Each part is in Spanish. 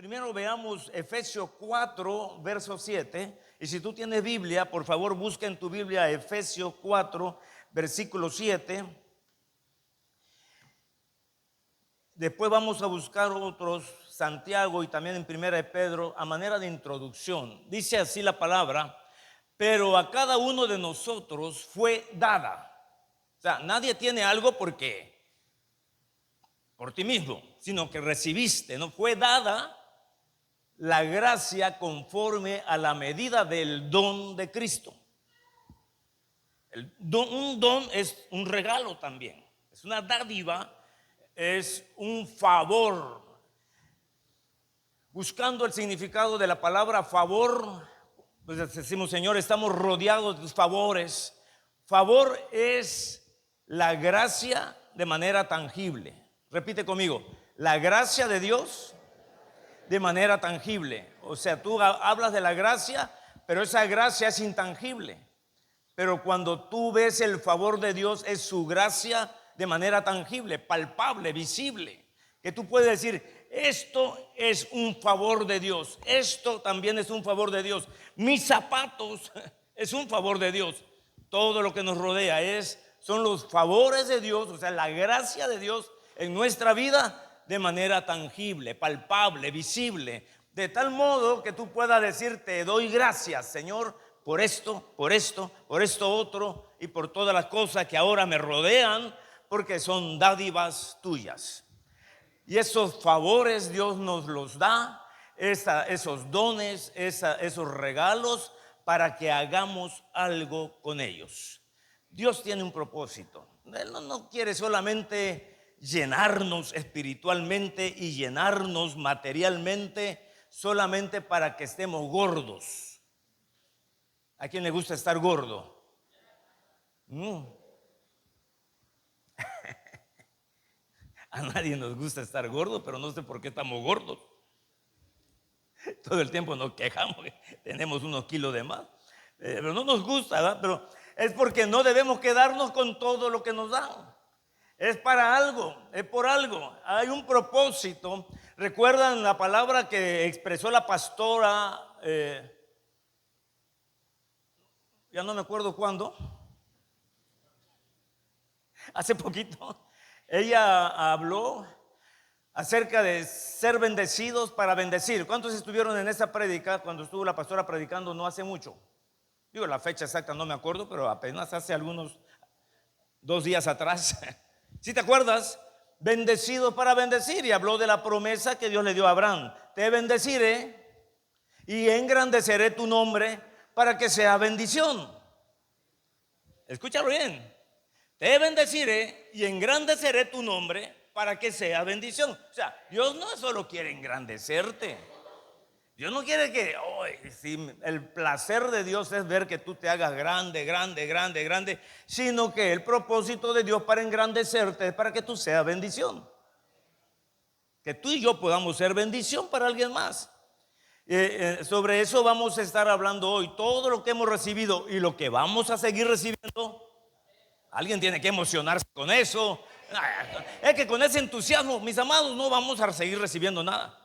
primero veamos Efesios 4, verso 7. Y si tú tienes Biblia, por favor busca en tu Biblia Efesios 4, versículo 7. Después vamos a buscar otros, Santiago y también en Primera de Pedro, a manera de introducción. Dice así la palabra: pero a cada uno de nosotros fue dada. O sea, nadie tiene algo por ti mismo, sino que recibiste, ¿no? Fue dada la gracia conforme a la medida del don de Cristo. Un don es un regalo también, es una dádiva, es un favor. Buscando el significado de la palabra favor, pues decimos: Señor, estamos rodeados de tus favores. Favor es la gracia de manera tangible. Repite conmigo: la gracia de Dios de manera tangible. O sea, tú hablas de la gracia, pero esa gracia es intangible. Pero cuando tú ves el favor de Dios, es su gracia de manera tangible, palpable, visible, que tú puedes decir: esto es un favor de Dios, esto también es un favor de Dios, mis zapatos es un favor de Dios. Todo lo que nos rodea son los favores de Dios, o sea, la gracia de Dios en nuestra vida de manera tangible, palpable, visible, de tal modo que tú puedas decir: te doy gracias, Señor, por esto, por esto, por esto otro y por todas las cosas que ahora me rodean, porque son dádivas tuyas. Y esos favores Dios nos los da, esos dones, esos regalos, para que hagamos algo con ellos. Dios tiene un propósito. Él no quiere solamente llenarnos espiritualmente y llenarnos materialmente solamente para que estemos gordos. ¿A quién le gusta estar gordo? A nadie nos gusta estar gordo, pero no sé por qué estamos gordos. Todo el tiempo nos quejamos que tenemos unos kilos de más, pero no nos gusta, ¿verdad? Pero es porque no debemos quedarnos con todo lo que nos dan. Es para algo, es por algo. Hay un propósito. ¿Recuerdan la palabra que expresó la pastora? Ya no me acuerdo cuándo. Hace poquito. Ella habló acerca de ser bendecidos para bendecir. ¿Cuántos estuvieron en esa prédica cuando estuvo la pastora predicando no hace mucho? Digo, la fecha exacta no me acuerdo, pero apenas hace algunos 2 días atrás. ¿Sí te acuerdas? Bendecidos para bendecir. Y habló de la promesa que Dios le dio a Abraham: te bendeciré y engrandeceré tu nombre para que sea bendición. Escúchalo bien. Te bendeciré y engrandeceré tu nombre para que sea bendición. O sea, Dios no solo quiere engrandecerte. Dios no quiere que el placer de Dios es ver que tú te hagas grande, grande, grande, grande, sino que el propósito de Dios para engrandecerte es para que tú seas bendición. Que tú y yo podamos ser bendición para alguien más. Sobre eso vamos a estar hablando hoy. Todo lo que hemos recibido y lo que vamos a seguir recibiendo. Alguien tiene que emocionarse con eso. Es que con ese entusiasmo, mis amados, no vamos a seguir recibiendo nada.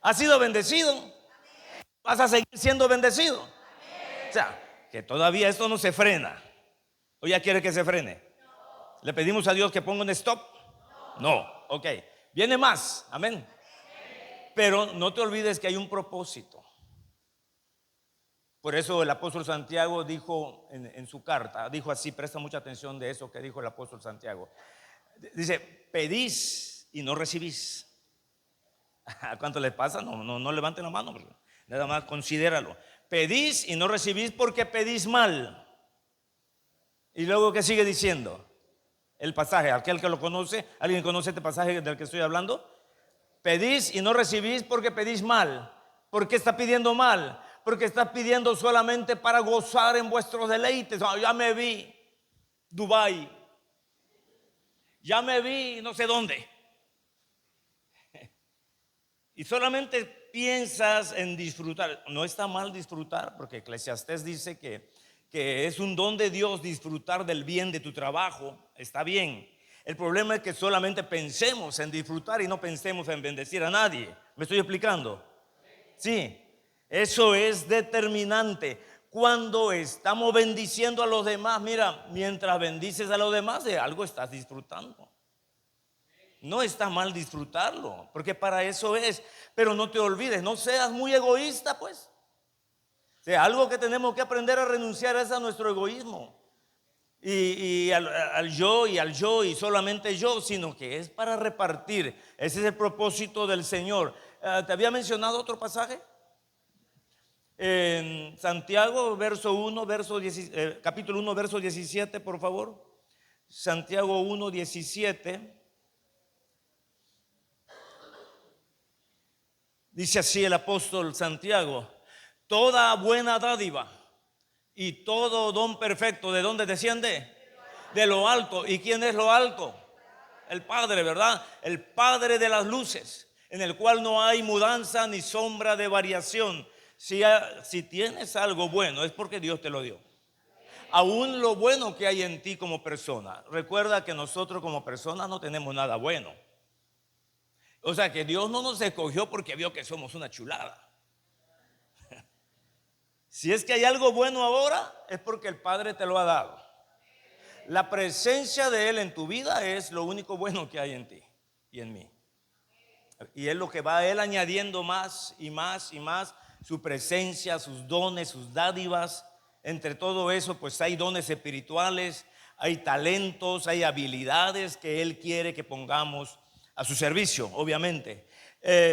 ¿Has sido bendecido? ¿Vas a seguir siendo bendecido? O sea, que todavía esto no se frena. ¿O ya quiere que se frene? ¿Le pedimos a Dios que ponga un stop? No, ok. Viene más, amén. Pero no te olvides que hay un propósito. Por eso el apóstol Santiago dijo en su carta, dijo así: presta mucha atención de eso que dijo el apóstol Santiago. Dice: pedís y no recibís. ¿A cuánto les pasa? No levanten la mano, nada más considéralo. Pedís y no recibís porque pedís mal. Y luego, ¿qué sigue diciendo? El pasaje, aquel que lo conoce, ¿alguien conoce este pasaje del que estoy hablando? Pedís y no recibís porque pedís mal. ¿Por qué está pidiendo mal? Porque estás pidiendo solamente para gozar en vuestros deleites. Ya me vi Dubái, ya me vi no sé dónde, y solamente piensas en disfrutar. No está mal disfrutar, porque Eclesiastés dice que es un don de Dios disfrutar del bien de tu trabajo. Está bien. El problema es que solamente pensemos en disfrutar y no pensemos en bendecir a nadie. ¿Me estoy explicando? Sí, eso es determinante. Cuando estamos bendiciendo a los demás, mira, mientras bendices a los demás, de algo estás disfrutando. No está mal disfrutarlo, porque para eso es. Pero no te olvides, no seas muy egoísta, pues. O sea, algo que tenemos que aprender a renunciar es a nuestro egoísmo. Y al yo y solamente yo, sino que es para repartir. Ese es el propósito del Señor. ¿Te había mencionado otro pasaje? En Santiago, capítulo 1, verso 17, por favor. Santiago 1, 17. Dice así el apóstol Santiago: toda buena dádiva y todo don perfecto, ¿de dónde desciende? De lo alto. ¿Y quién es lo alto? El Padre, ¿verdad? El Padre de las luces, en el cual no hay mudanza ni sombra de variación. Si tienes algo bueno, es porque Dios te lo dio. Aún lo bueno que hay en ti como persona. Recuerda que nosotros como personas no tenemos nada bueno. O sea que Dios no nos escogió porque vio que somos una chulada. Si es que hay algo bueno ahora, es porque el Padre te lo ha dado. La presencia de Él en tu vida es lo único bueno que hay en ti y en mí. Y es lo que va Él añadiendo más y más y más. Su presencia, sus dones, sus dádivas. Entre todo eso, pues hay dones espirituales, hay talentos, hay habilidades que Él quiere que pongamos a su servicio, obviamente.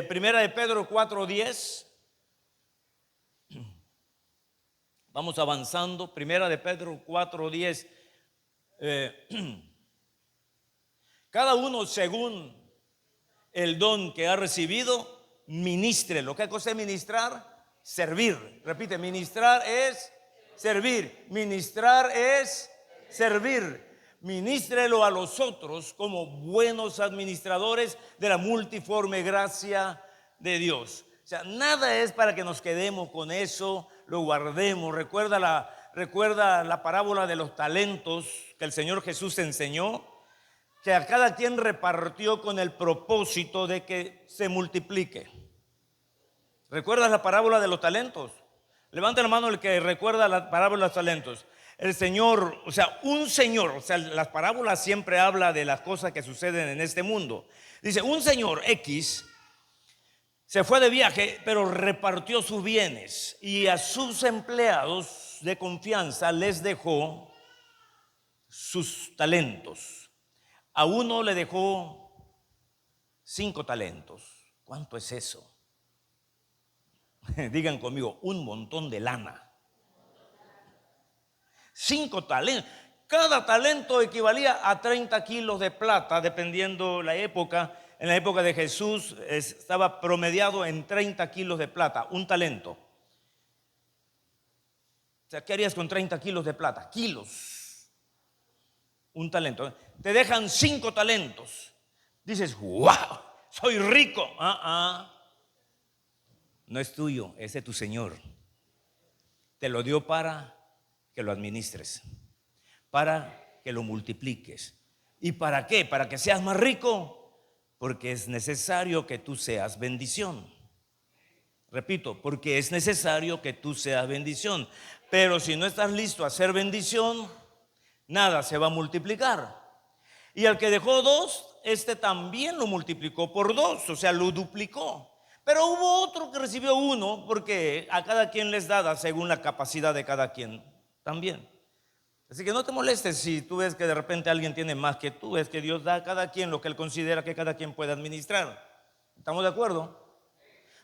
Primera de Pedro 4:10. Vamos avanzando. Primera de Pedro 4:10. Cada uno según el don que ha recibido, ministre. ¿Lo que cosa es ministrar? Servir. Repite, ministrar es servir. Ministrar es servir. Ministrelo a los otros como buenos administradores de la multiforme gracia de Dios. O sea, nada es para que nos quedemos con eso, lo guardemos. Recuerda la parábola de los talentos que el Señor Jesús enseñó, que a cada quien repartió con el propósito de que se multiplique. ¿Recuerdas la parábola de los talentos? Levanta la mano el que recuerda la parábola de los talentos. El Señor, un señor, las parábolas siempre hablan de las cosas que suceden en este mundo. Dice, un señor X se fue de viaje, pero repartió sus bienes y a sus empleados de confianza les dejó sus talentos. A uno le dejó 5 talentos. ¿Cuánto es eso? Digan conmigo, un montón de lana. 5 talentos. Cada talento equivalía a 30 kilos de plata, dependiendo la época. En la época de Jesús estaba promediado en 30 kilos de plata, un talento. O sea, ¿qué harías con 30 kilos de plata? Kilos. Un talento. Te dejan 5 talentos. Dices, wow, soy rico. No es tuyo, es de tu Señor. Te lo dio para que lo administres, para que lo multipliques. ¿Y para qué? Para que seas más rico. Porque es necesario que tú seas bendición. Repito, porque es necesario que tú seas bendición. Pero si no estás listo a ser bendición, nada se va a multiplicar. Y al que dejó 2, este también lo multiplicó por 2, o sea, lo duplicó. Pero hubo otro que recibió 1, porque a cada quien les dada según la capacidad de cada quien también. Así que no te molestes si tú ves que de repente alguien tiene más que tú. Es que Dios da a cada quien lo que Él considera que cada quien puede administrar. ¿Estamos de acuerdo?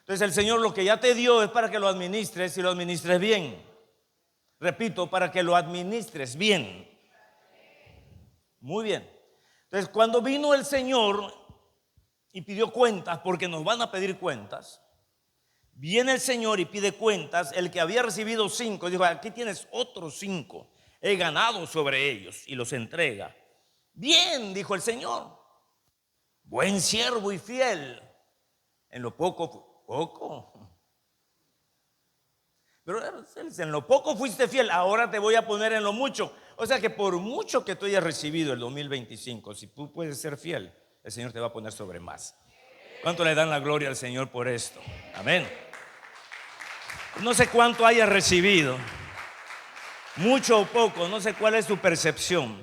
Entonces el Señor lo que ya te dio es para que lo administres y lo administres bien. Repito, para que lo administres bien. Muy bien. Entonces cuando vino el Señor y pidió cuentas, porque nos van a pedir cuentas, viene el Señor y pide cuentas. El que había recibido 5 dijo, aquí tienes otros 5. He ganado sobre ellos, y los entrega. Bien, dijo el Señor, buen siervo y fiel. En lo poco. Pero en lo poco fuiste fiel, ahora te voy a poner en lo mucho. O sea que por mucho que tú hayas recibido el 2025, si tú puedes ser fiel, el Señor te va a poner sobre más. ¿Cuánto le dan la gloria al Señor por esto? Amén. No sé cuánto hayas recibido, mucho o poco, no sé cuál es tu percepción,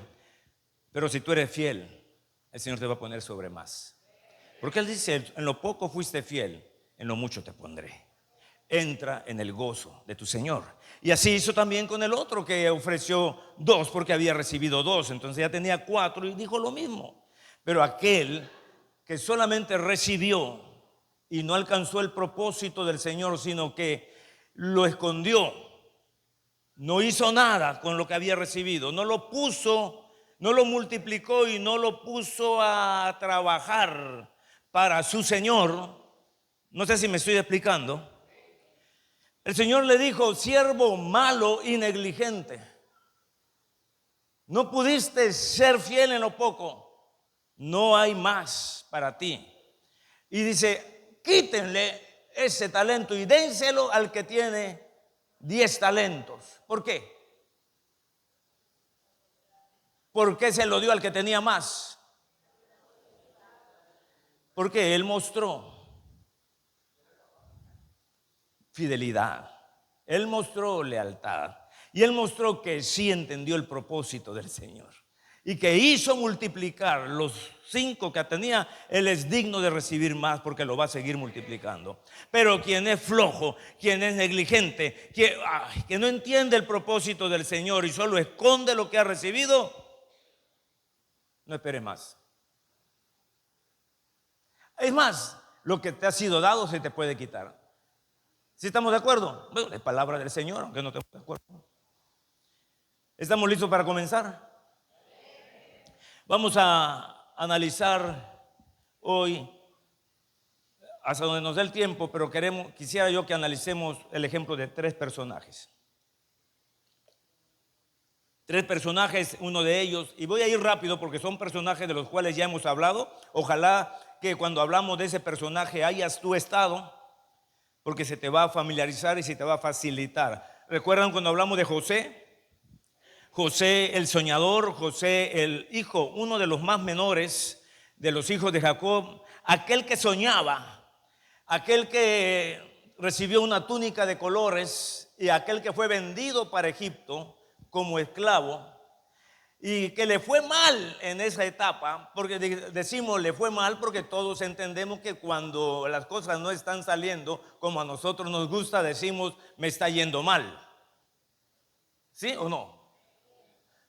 pero si tú eres fiel, el Señor te va a poner sobre más. Porque Él dice, en lo poco fuiste fiel, en lo mucho te pondré. Entra en el gozo de tu Señor. Y así hizo también con el otro que ofreció 2 porque había recibido 2. Entonces ya tenía 4 y dijo lo mismo. Pero aquel que solamente recibió y no alcanzó el propósito del Señor, sino que lo escondió, no hizo nada con lo que había recibido, no lo puso, no lo multiplicó y no lo puso a trabajar para su Señor. No sé si me estoy explicando. El Señor le dijo, siervo malo y negligente, no pudiste ser fiel en lo poco, no hay más para ti. Y dice, quítenle ese talento y dénselo al que tiene 10 talentos. ¿Por qué? ¿Por qué se lo dio al que tenía más? Porque Él mostró fidelidad, Él mostró lealtad y Él mostró que sí entendió el propósito del Señor y que hizo multiplicar los 5 que tenía. Él es digno de recibir más porque lo va a seguir multiplicando. Pero quien es flojo, quien es negligente, que no entiende el propósito del Señor y solo esconde lo que ha recibido, no espere más. Es más, lo que te ha sido dado se te puede quitar. ¿Sí estamos de acuerdo? Bueno, es palabra del Señor, aunque no estemos de acuerdo. ¿Estamos listos para comenzar? Vamos a analizar hoy, hasta donde nos dé el tiempo, pero quisiera yo que analicemos el ejemplo de 3 personajes. 3 personajes, uno de ellos, y voy a ir rápido porque son personajes de los cuales ya hemos hablado. Ojalá que cuando hablamos de ese personaje hayas tú estado, porque se te va a familiarizar y se te va a facilitar. ¿Recuerdan cuando hablamos de José? José el soñador, José el hijo, uno de los más menores de los hijos de Jacob, aquel que soñaba, aquel que recibió una túnica de colores y aquel que fue vendido para Egipto como esclavo y que le fue mal en esa etapa, porque decimos le fue mal porque todos entendemos que cuando las cosas no están saliendo como a nosotros nos gusta, decimos me está yendo mal. ¿Sí o no?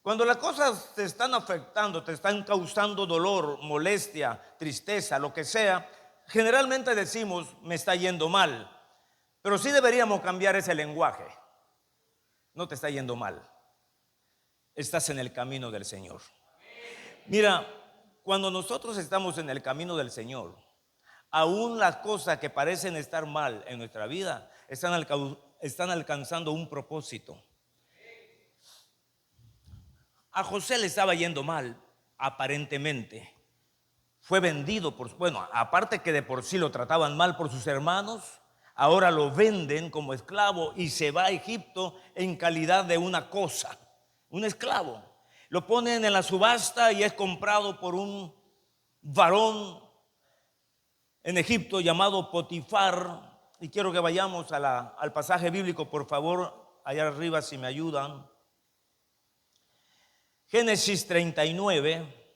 Cuando las cosas te están afectando, te están causando dolor, molestia, tristeza, lo que sea, generalmente decimos me está yendo mal. Pero sí deberíamos cambiar ese lenguaje. No te está yendo mal. Estás en el camino del Señor. Mira, cuando nosotros estamos en el camino del Señor, aún las cosas que parecen estar mal en nuestra vida están alcanzando un propósito. A José le estaba yendo mal, aparentemente. Fue vendido aparte que de por sí lo trataban mal por sus hermanos, ahora lo venden como esclavo y se va a Egipto en calidad de una cosa, un esclavo. Lo ponen en la subasta y es comprado por un varón en Egipto llamado Potifar. Y quiero que vayamos al pasaje bíblico, por favor, allá arriba si me ayudan. Génesis 39,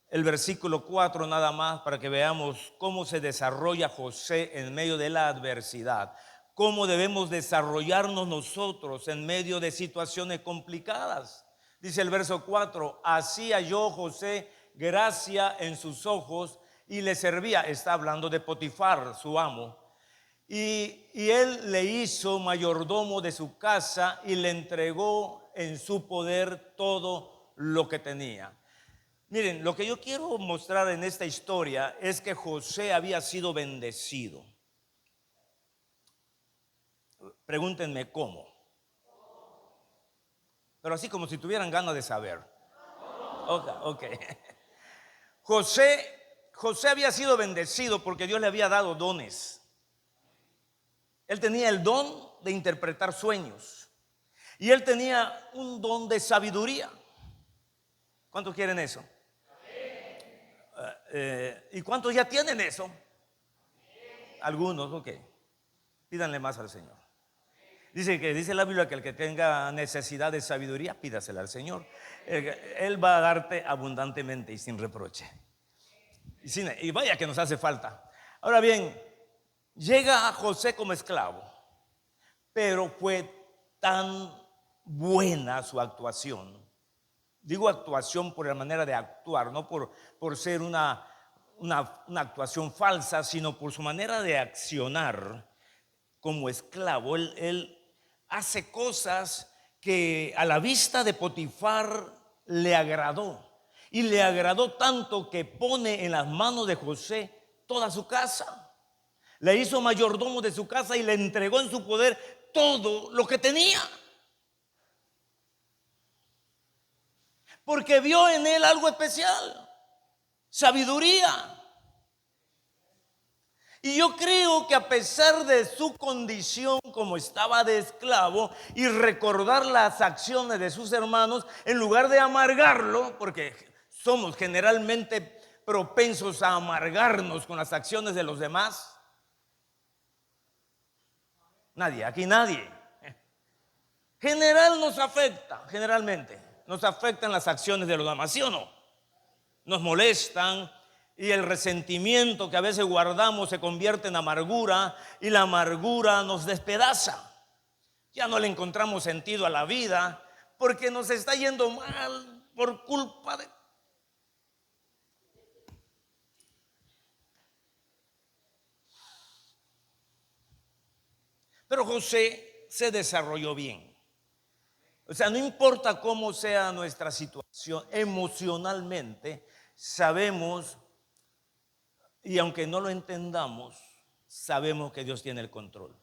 el versículo 4 nada más, para que veamos cómo se desarrolla José en medio de la adversidad. Cómo debemos desarrollarnos nosotros en medio de situaciones complicadas. Dice el verso 4, así halló José gracia en sus ojos y le servía. Está hablando de Potifar, su amo. Y él le hizo mayordomo de su casa y le entregó en su poder todo lo que tenía. Miren, lo que yo quiero mostrar en esta historia es que José había sido bendecido. Pregúntenme cómo. Pero así como si tuvieran ganas de saber. Ok. José había sido bendecido porque Dios le había dado dones. Él tenía el don de interpretar sueños. Y él tenía un don de sabiduría. ¿Cuántos quieren eso? ¿Y cuántos ya tienen eso? Algunos, ok. Pídanle más al Señor. Dice la Biblia que el que tenga necesidad de sabiduría, pídasela al Señor. Él va a darte abundantemente y sin reproche. Y vaya que nos hace falta. Ahora bien, llega a José como esclavo, pero fue tan buena su actuación. Digo actuación por la manera de actuar, no por ser una actuación falsa, sino por su manera de accionar como esclavo. Él hace cosas que a la vista de Potifar le agradó. Y le agradó tanto que pone en las manos de José toda su casa. Le hizo mayordomo de su casa y le entregó en su poder todo lo que tenía. Porque vio en él algo especial, sabiduría. Y yo creo que a pesar de su condición como estaba de esclavo y recordar las acciones de sus hermanos, en lugar de amargarlo, porque somos generalmente propensos a amargarnos con las acciones de los demás. Aquí nadie. Generalmente nos afectan las acciones de los demás, ¿sí o no? Nos molestan. Y el resentimiento que a veces guardamos se convierte en amargura y la amargura nos despedaza. Ya no le encontramos sentido a la vida porque nos está yendo mal por culpa de... Pero José se desarrolló bien. O sea, no importa cómo sea nuestra situación emocionalmente, sabemos. Y aunque no lo entendamos, sabemos que Dios tiene el control.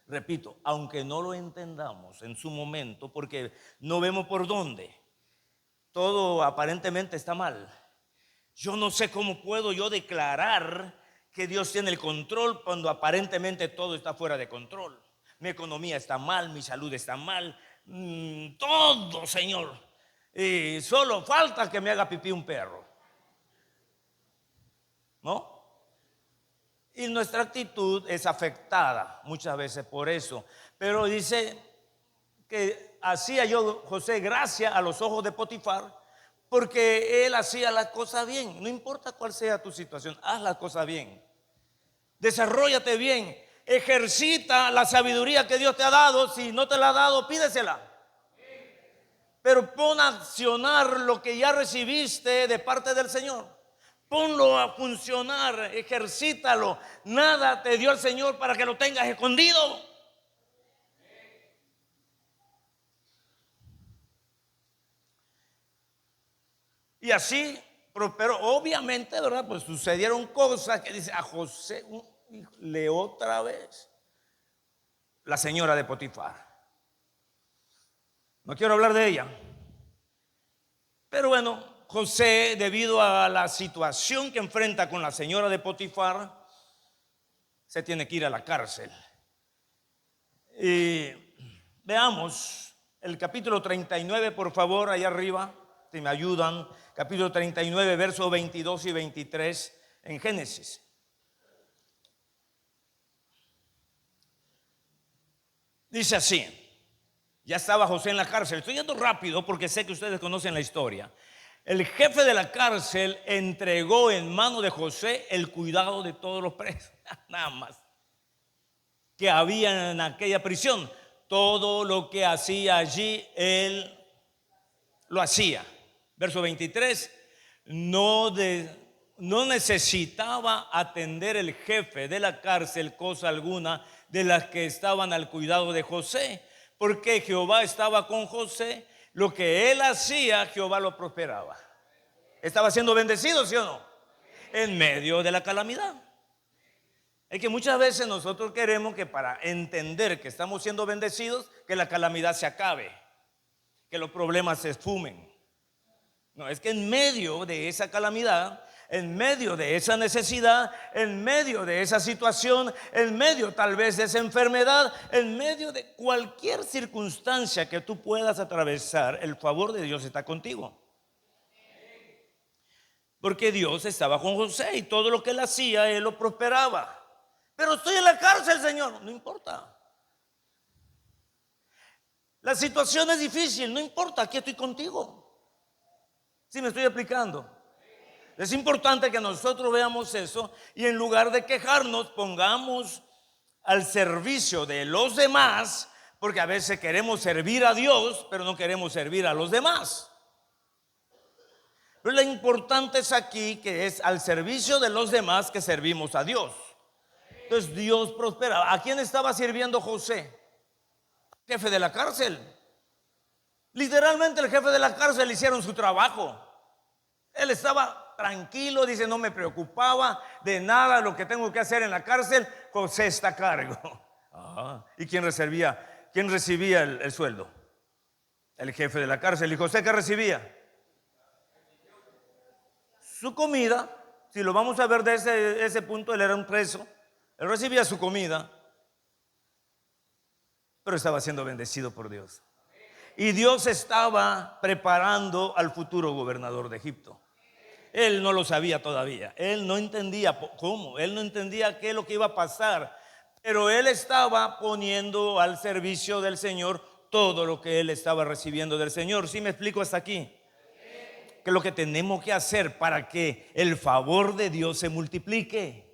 Repito, aunque no lo entendamos en su momento, porque no vemos por dónde, todo aparentemente está mal. Yo no sé cómo puedo yo declarar que Dios tiene el control cuando aparentemente todo está fuera de control. Mi economía está mal, mi salud está mal, todo, Señor. Y solo falta que me haga pipí un perro, ¿no? Y nuestra actitud es afectada muchas veces por eso. Pero dice que hacía yo, José, gracia a los ojos de Potifar, porque él hacía las cosas bien. No importa cuál sea tu situación, haz las cosas bien. Desarróllate bien. Ejercita la sabiduría que Dios te ha dado. Si no te la ha dado, pídesela. Pero pon a accionar lo que ya recibiste de parte del Señor. Ponlo a funcionar, ejercítalo. Nada te dio el Señor para que lo tengas escondido. Y así prosperó. Obviamente, ¿verdad? Pues sucedieron cosas que dice a José, le otra vez, la señora de Potifar. No quiero hablar de ella. Pero bueno, José, debido a la situación que enfrenta con la señora de Potifar, se tiene que ir a la cárcel. Y veamos el capítulo 39, por favor, allá arriba, si me ayudan. Capítulo 39, versos 22 y 23 en Génesis. Dice así. Ya estaba José en la cárcel. Estoy yendo rápido porque sé que ustedes conocen la historia. El jefe de la cárcel entregó en mano de José el cuidado de todos los presos, nada más, que había en aquella prisión. Todo lo que hacía allí, él lo hacía. Verso 23, no necesitaba atender el jefe de la cárcel cosa alguna de las que estaban al cuidado de José, porque Jehová estaba con José. Lo que él hacía, Jehová lo prosperaba. Estaba siendo bendecido, ¿sí o no? En medio de la calamidad. Es que muchas veces nosotros queremos que para entender que estamos siendo bendecidos, que la calamidad se acabe, que los problemas se esfumen. No, es que en medio de esa calamidad, en medio de esa necesidad, en medio de esa situación, en medio tal vez de esa enfermedad, en medio de cualquier circunstancia que tú puedas atravesar, el favor de Dios está contigo. Porque Dios estaba con José y todo lo que él hacía, él lo prosperaba. Pero estoy en la cárcel, Señor. No importa. La situación es difícil, no importa, aquí estoy contigo. ¿Sí me estoy explicando? Es importante que nosotros veamos eso y en lugar de quejarnos, pongamos al servicio de los demás, porque a veces queremos servir a Dios, pero no queremos servir a los demás. Pero lo importante es aquí que es al servicio de los demás que servimos a Dios. Entonces Dios prospera. ¿A quién estaba sirviendo José? Jefe de la cárcel. Literalmente el jefe de la cárcel hicieron su trabajo. Él estaba tranquilo, dice, no me preocupaba de nada lo que tengo que hacer en la cárcel. José está a cargo. ¿Y quién recibía el sueldo? El jefe de la cárcel. ¿Y José qué recibía? Su comida. Si lo vamos a ver de ese punto, él era un preso. Él recibía su comida, pero estaba siendo bendecido por Dios. Y Dios estaba preparando al futuro gobernador de Egipto. Él no lo sabía todavía. Él no entendía cómo. Él no entendía qué es lo que iba a pasar. Pero él estaba poniendo al servicio del Señor todo lo que él estaba recibiendo del Señor. ¿Sí me explico hasta aquí? Que lo que tenemos que hacer para que el favor de Dios se multiplique.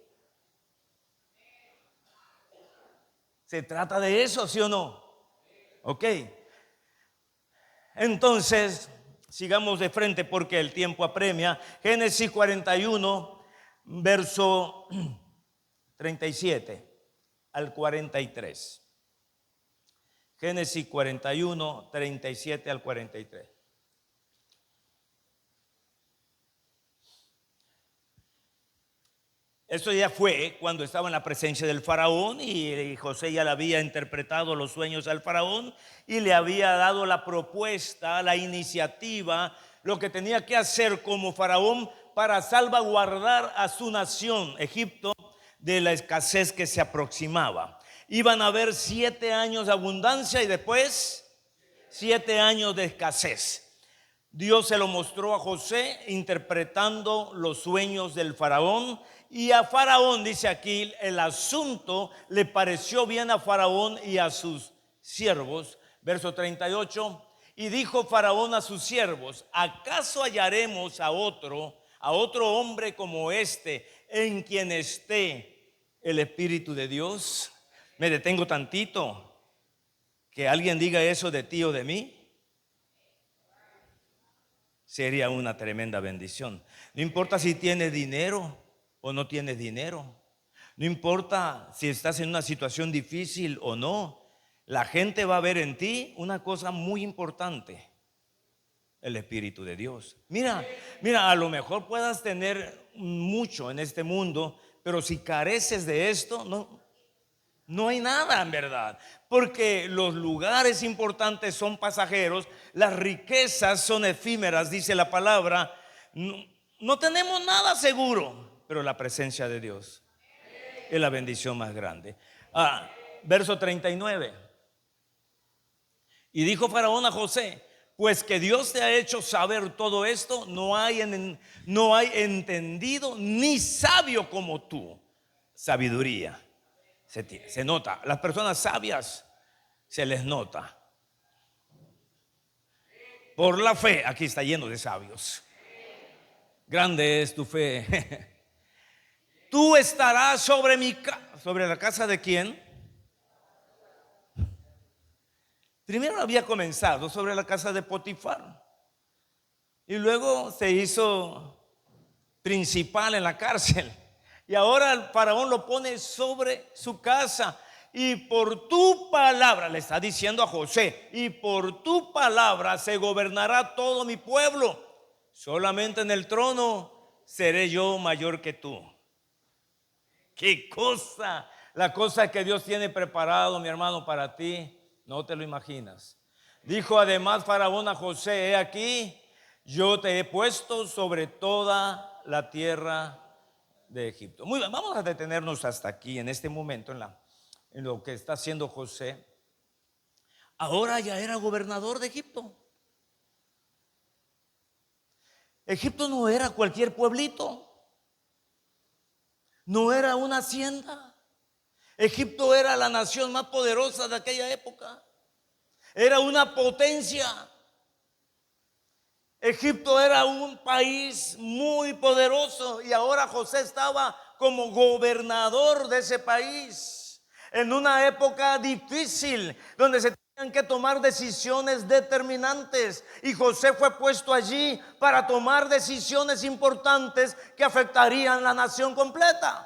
¿Se trata de eso, sí o no? Ok. Entonces, sigamos de frente porque el tiempo apremia. Génesis 41, verso 37 al 43. Génesis 41, 37 al 43. Eso ya fue cuando estaba en la presencia del faraón y José ya le había interpretado los sueños al faraón y le había dado la propuesta, la iniciativa, lo que tenía que hacer como faraón para salvaguardar a su nación, Egipto, de la escasez que se aproximaba. Iban a haber 7 años de abundancia y después 7 años de escasez. Dios se lo mostró a José interpretando los sueños del faraón. Y a Faraón, dice aquí, el asunto le pareció bien a Faraón y a sus siervos. Verso 38. Y dijo Faraón a sus siervos: ¿acaso hallaremos a otro hombre como este, en quien esté el Espíritu de Dios? Me detengo tantito. Que alguien diga eso de ti o de mí sería una tremenda bendición. No importa si tienes dinero o no tienes dinero. No importa si estás en una situación difícil o no. La gente va a ver en ti una cosa muy importante: el Espíritu de Dios. Mira, a lo mejor puedas tener mucho en este mundo, pero si careces de esto, no hay nada en verdad. Porque los lugares importantes son pasajeros, las riquezas son efímeras, dice la palabra. No tenemos nada seguro. Pero la presencia de Dios es la bendición más grande. Verso 39. Y dijo Faraón a José: pues que Dios te ha hecho saber todo esto, no hay entendido ni sabio como tú. Sabiduría. Se nota. Las personas sabias se les nota. Por la fe, aquí está lleno de sabios. Grande es tu fe. Tú estarás sobre la casa de quién. Primero había comenzado sobre la casa de Potifar y luego se hizo principal en la cárcel y ahora el faraón lo pone sobre su casa. Y por tu palabra, le está diciendo a José, y por tu palabra se gobernará todo mi pueblo. Solamente en el trono seré yo mayor que tú. ¡Qué cosa! La cosa que Dios tiene preparado, mi hermano, para ti, no te lo imaginas. Dijo además Faraón a José: he aquí, yo te he puesto sobre toda la tierra de Egipto. Muy bien, vamos a detenernos hasta aquí en este momento en lo que está haciendo José. Ahora ya era gobernador de Egipto. Egipto no era cualquier pueblito, no era una hacienda. Egipto era la nación más poderosa de aquella época. Era una potencia. Egipto era un país muy poderoso y ahora José estaba como gobernador de ese país en una época difícil donde se tenían que tomar decisiones determinantes, y José fue puesto allí para tomar decisiones importantes que afectarían la nación completa.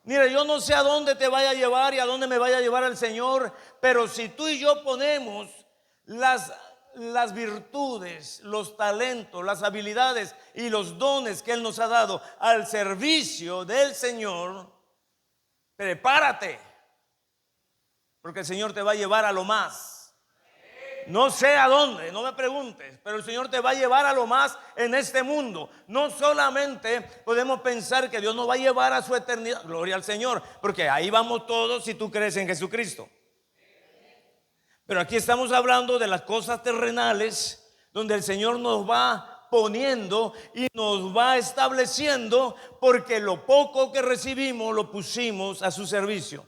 Mire, yo no sé a dónde te vaya a llevar y a dónde me vaya a llevar el Señor, pero si tú y yo ponemos las virtudes, los talentos, las habilidades y los dones que Él nos ha dado al servicio del Señor, prepárate, porque el Señor te va a llevar a lo más. No sé a dónde, no me preguntes, pero el Señor te va a llevar a lo más en este mundo. No solamente podemos pensar que Dios nos va a llevar a su eternidad, gloria al Señor, porque ahí vamos todos si tú crees en Jesucristo. Pero aquí estamos hablando de las cosas terrenales, donde el Señor nos va poniendo y nos va estableciendo, porque lo poco que recibimos lo pusimos a su servicio.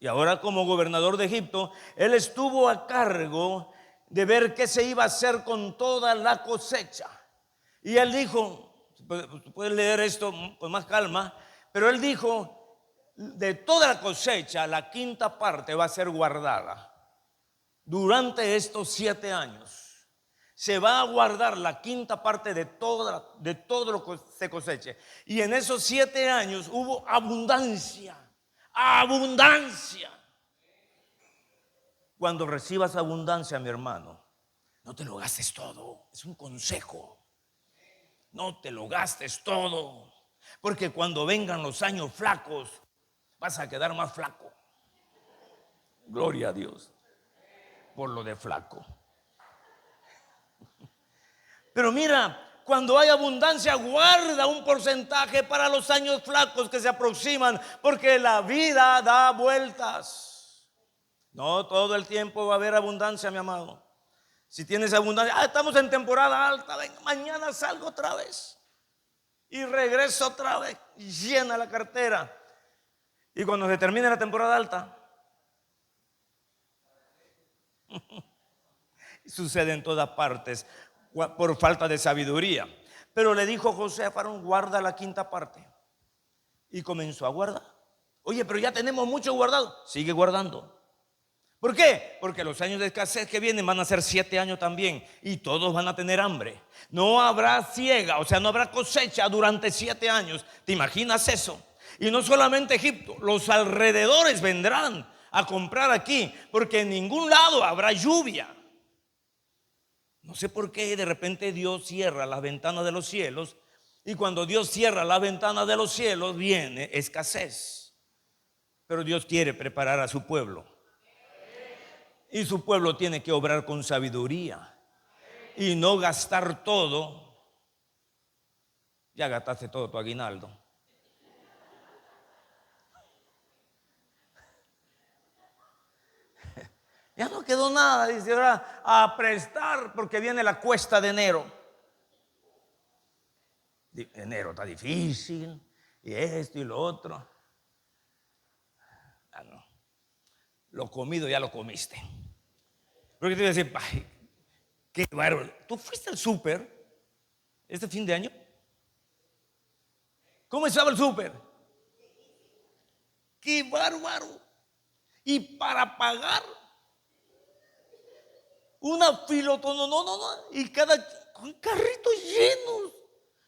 Y ahora, como gobernador de Egipto, él estuvo a cargo de ver qué se iba a hacer con toda la cosecha. Y él dijo, puedes leer esto con más calma, pero él dijo, de toda la cosecha, la quinta parte va a ser guardada. Durante estos 7 años se va a guardar la quinta parte de todo lo que se coseche. Y en esos 7 años hubo abundancia. Abundancia. Cuando recibas abundancia, mi hermano, no te lo gastes todo. Es un consejo. No te lo gastes todo, porque cuando vengan los años flacos vas a quedar más flaco. Gloria a Dios por lo de flaco. Pero mira, cuando hay abundancia, guarda un porcentaje para los años flacos que se aproximan, porque la vida da vueltas. No todo el tiempo va a haber abundancia, mi amado. Si tienes abundancia, estamos en temporada alta, venga, mañana salgo otra vez y regreso otra vez, llena la cartera. Y cuando se termine la temporada alta, sucede en todas partes por falta de sabiduría. Pero le dijo José a Faraón, guarda la quinta parte. Y comenzó a guardar. Oye, pero ya tenemos mucho guardado. Sigue guardando. ¿Por qué? Porque los años de escasez que vienen van a ser 7 años también, y todos van a tener hambre. No habrá siega, o sea, no habrá cosecha durante 7 años. ¿Te imaginas eso? Y no solamente Egipto, los alrededores vendrán a comprar aquí, porque en ningún lado habrá lluvia. No sé por qué de repente Dios cierra las ventanas de los cielos, y cuando Dios cierra las ventanas de los cielos viene escasez. Pero Dios quiere preparar a su pueblo, y su pueblo tiene que obrar con sabiduría y no gastar todo. Ya gastaste todo tu aguinaldo. Ya no quedó nada, dice, ahora a prestar porque viene la cuesta de enero. Enero está difícil, y esto y lo otro. Ah, no. Lo comido ya lo comiste. Porque te voy a decir, ay, qué bárbaro. ¿Tú fuiste al súper este fin de año? ¿Cómo estaba el súper? Qué bárbaro. Y para pagar una filotona, no, y cada carrito lleno.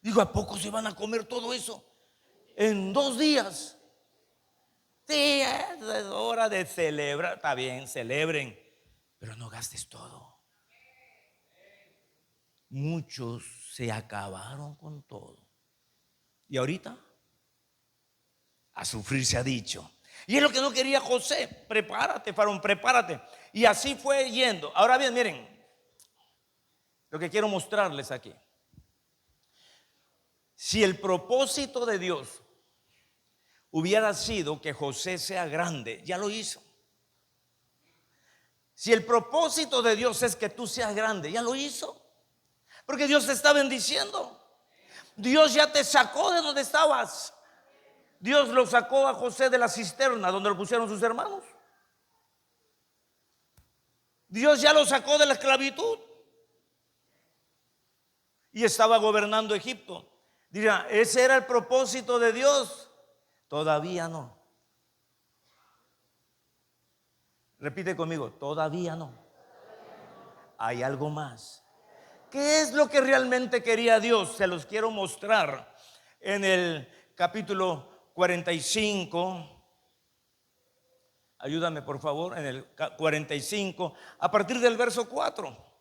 Digo, ¿a poco se van a comer todo eso en 2 días? Sí, es hora de celebrar. Está bien, celebren, pero no gastes todo. Muchos se acabaron con todo. Y ahorita a sufrir se ha dicho. Y es lo que no quería José. Prepárate, Faraón, prepárate. Y así fue yendo. Ahora bien, miren lo que quiero mostrarles aquí. Si el propósito de Dios hubiera sido que José sea grande, ya lo hizo. Si el propósito de Dios es que tú seas grande, ya lo hizo. Porque Dios te está bendiciendo. Dios ya te sacó de donde estabas. Dios lo sacó a José de la cisterna donde lo pusieron sus hermanos. Dios ya lo sacó de la esclavitud y estaba gobernando Egipto. Dirá, ¿ese era el propósito de Dios? Todavía no. Repite conmigo, todavía no. Hay algo más. ¿Qué es lo que realmente quería Dios? Se los quiero mostrar en el capítulo 45. Ayúdame por favor, en el 45, a partir del verso 4.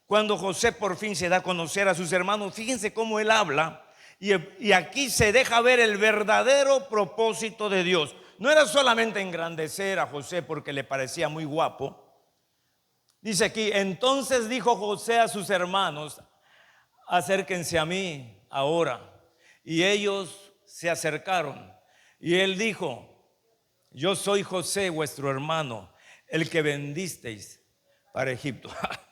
Cuando José por fin se da a conocer a sus hermanos, fíjense cómo él habla. Y aquí se deja ver el verdadero propósito de Dios. No era solamente engrandecer a José porque le parecía muy guapo. Dice aquí, entonces dijo José a sus hermanos, acérquense a mí ahora. Y ellos se acercaron. Y él dijo, yo soy José, vuestro hermano, el que vendisteis para Egipto.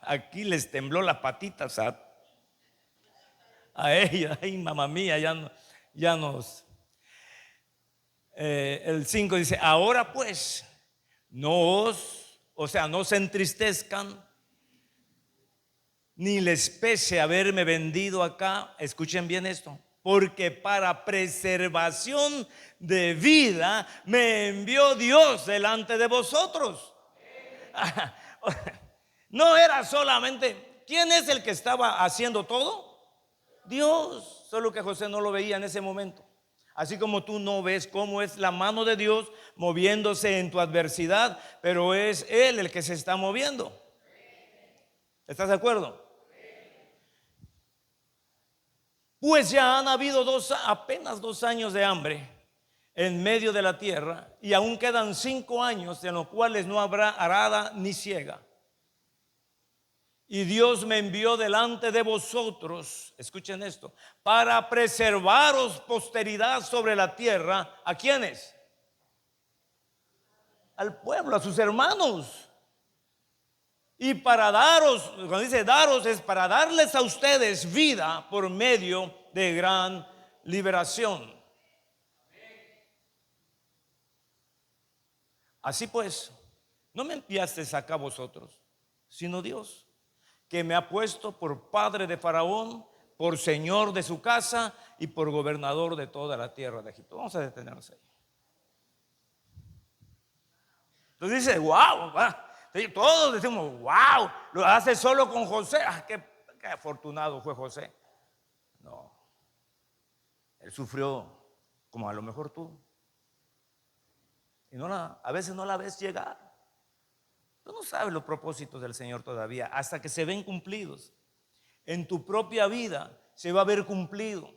Aquí les tembló las patitas a ella. Ay, mamá mía, ya nos. El 5 dice, ahora pues, no se entristezcan, ni les pese haberme vendido acá. Escuchen bien esto. Porque para preservación de vida me envió Dios delante de vosotros. No era solamente, ¿quién es el que estaba haciendo todo? Dios, solo que José no lo veía en ese momento. Así como tú no ves cómo es la mano de Dios moviéndose en tu adversidad, pero es Él el que se está moviendo. ¿Estás de acuerdo? Pues ya han habido apenas 2 años de hambre en medio de la tierra, y aún quedan 5 años en los cuales no habrá arada ni siega. Y Dios me envió delante de vosotros, escuchen esto, para preservaros posteridad sobre la tierra. ¿A quiénes? Al pueblo, a sus hermanos. Y para daros, cuando dice daros, es para darles a ustedes vida por medio de gran liberación. Así pues, no me enviasteis acá vosotros, sino Dios, que me ha puesto por padre de Faraón, por señor de su casa y por gobernador de toda la tierra de Egipto. Vamos a detenernos ahí. Entonces dice, wow, todos decimos, wow, lo hace solo con José. Qué afortunado fue José. No, él sufrió como a lo mejor tú. Y a veces no la ves llegar. Tú no sabes los propósitos del Señor todavía, hasta que se ven cumplidos. En tu propia vida se va a ver cumplido.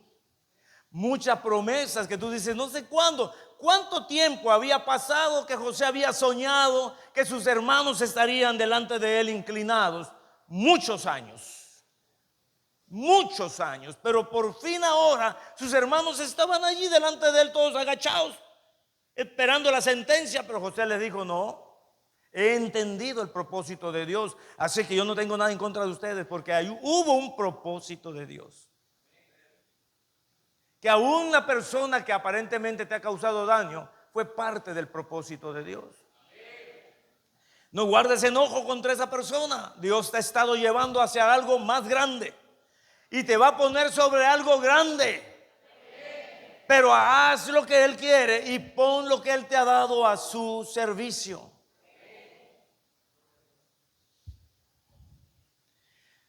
Muchas promesas que tú dices, no sé cuánto tiempo había pasado que José había soñado que sus hermanos estarían delante de él inclinados. Muchos años, pero por fin ahora sus hermanos estaban allí delante de él todos agachados, esperando la sentencia. Pero José les dijo, no, he entendido el propósito de Dios, así que yo no tengo nada en contra de ustedes, porque hubo un propósito de Dios. Que aún una persona que aparentemente te ha causado daño fue parte del propósito de Dios. No guardes enojo contra esa persona. Dios te ha estado llevando hacia algo más grande y te va a poner sobre algo grande. Pero haz lo que Él quiere y pon lo que Él te ha dado a su servicio.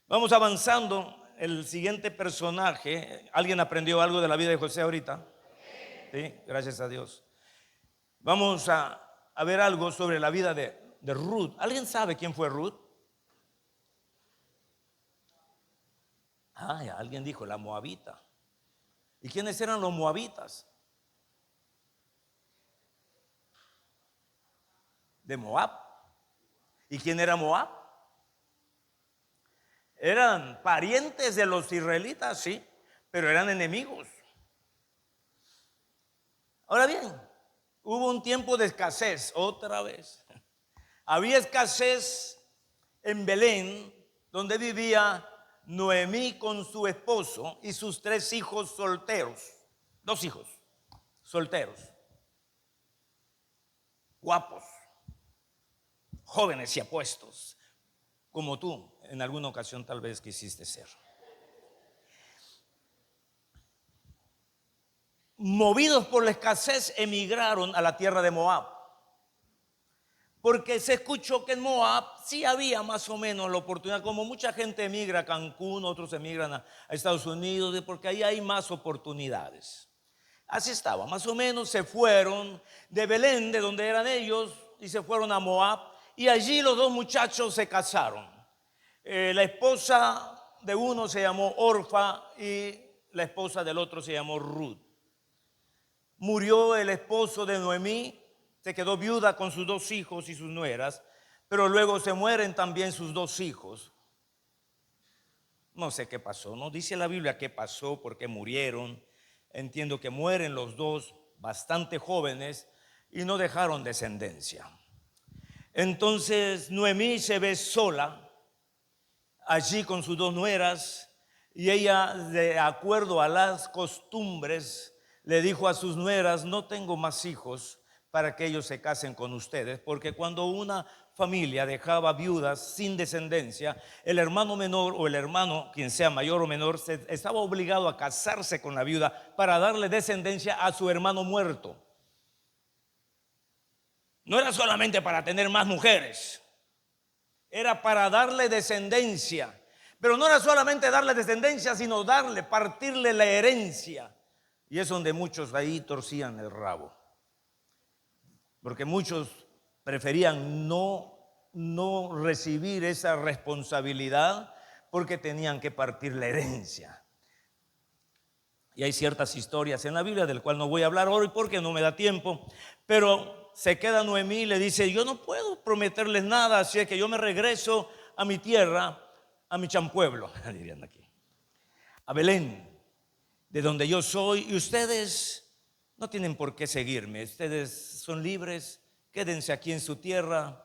Vamos avanzando. El siguiente personaje, ¿alguien aprendió algo de la vida de José ahorita? Sí, gracias a Dios. Vamos a ver algo sobre la vida de Ruth. ¿Alguien sabe quién fue Ruth? Alguien dijo la moabita. ¿Y quiénes eran los moabitas? De Moab. ¿Y quién era Moab? Eran parientes de los israelitas, sí, pero eran enemigos. Ahora bien, hubo un tiempo de escasez, otra vez. Había escasez en Belén, donde vivía Noemí con su esposo y sus 3 hijos solteros. 2 hijos solteros, guapos, jóvenes y apuestos, como tú en alguna ocasión tal vez quisiste ser. Movidos por la escasez, emigraron a la tierra de Moab, porque se escuchó que en Moab sí había más o menos la oportunidad, como mucha gente emigra a Cancún, otros emigran a Estados Unidos, porque ahí hay más oportunidades. Así estaba, más o menos se fueron de Belén, de donde eran ellos, y se fueron a Moab, y allí los 2 muchachos se casaron. La esposa de uno se llamó Orfa y la esposa del otro se llamó Ruth. Murió el esposo de Noemí, se quedó viuda con sus 2 hijos y sus nueras, pero luego se mueren también sus 2 hijos. No sé qué pasó, no dice la Biblia qué pasó, por qué murieron. Entiendo que mueren los 2 bastante jóvenes y no dejaron descendencia. Entonces Noemí se ve sola allí con sus 2 nueras, y ella, de acuerdo a las costumbres, le dijo a sus nueras: no tengo más hijos para que ellos se casen con ustedes, porque cuando una familia dejaba viudas sin descendencia, el hermano menor o el hermano, quien sea mayor o menor, estaba obligado a casarse con la viuda para darle descendencia a su hermano muerto. No era solamente para tener más mujeres, era para darle descendencia. Pero no era solamente darle descendencia, sino partirle la herencia. Y es donde muchos ahí torcían el rabo, porque muchos preferían no recibir esa responsabilidad porque tenían que partir la herencia. Y hay ciertas historias en la Biblia del cual no voy a hablar hoy porque no me da tiempo, pero se queda Noemí y le dice: yo no puedo prometerles nada, así es que yo me regreso a mi tierra, a mi champueblo, dirían aquí, a Belén, de donde yo soy, y ustedes no tienen por qué seguirme, ustedes son libres, quédense aquí en su tierra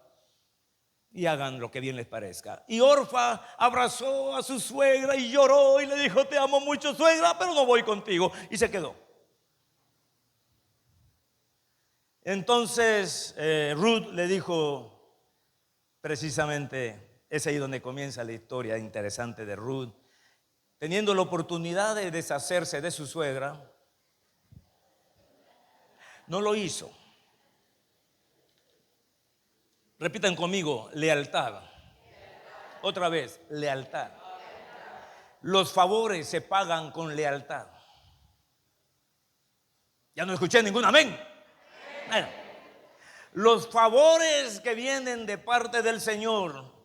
y hagan lo que bien les parezca. Y Orfa abrazó a su suegra y lloró y le dijo: te amo mucho, suegra, pero no voy contigo, y se quedó. Entonces Ruth le dijo, precisamente es ahí donde comienza la historia interesante de Ruth. Teniendo la oportunidad de deshacerse de su suegra, no lo hizo. Repitan conmigo: lealtad. Otra vez, lealtad. Los favores se pagan con lealtad. Ya no escuché ningún amén. Bueno, los favores que vienen de parte del Señor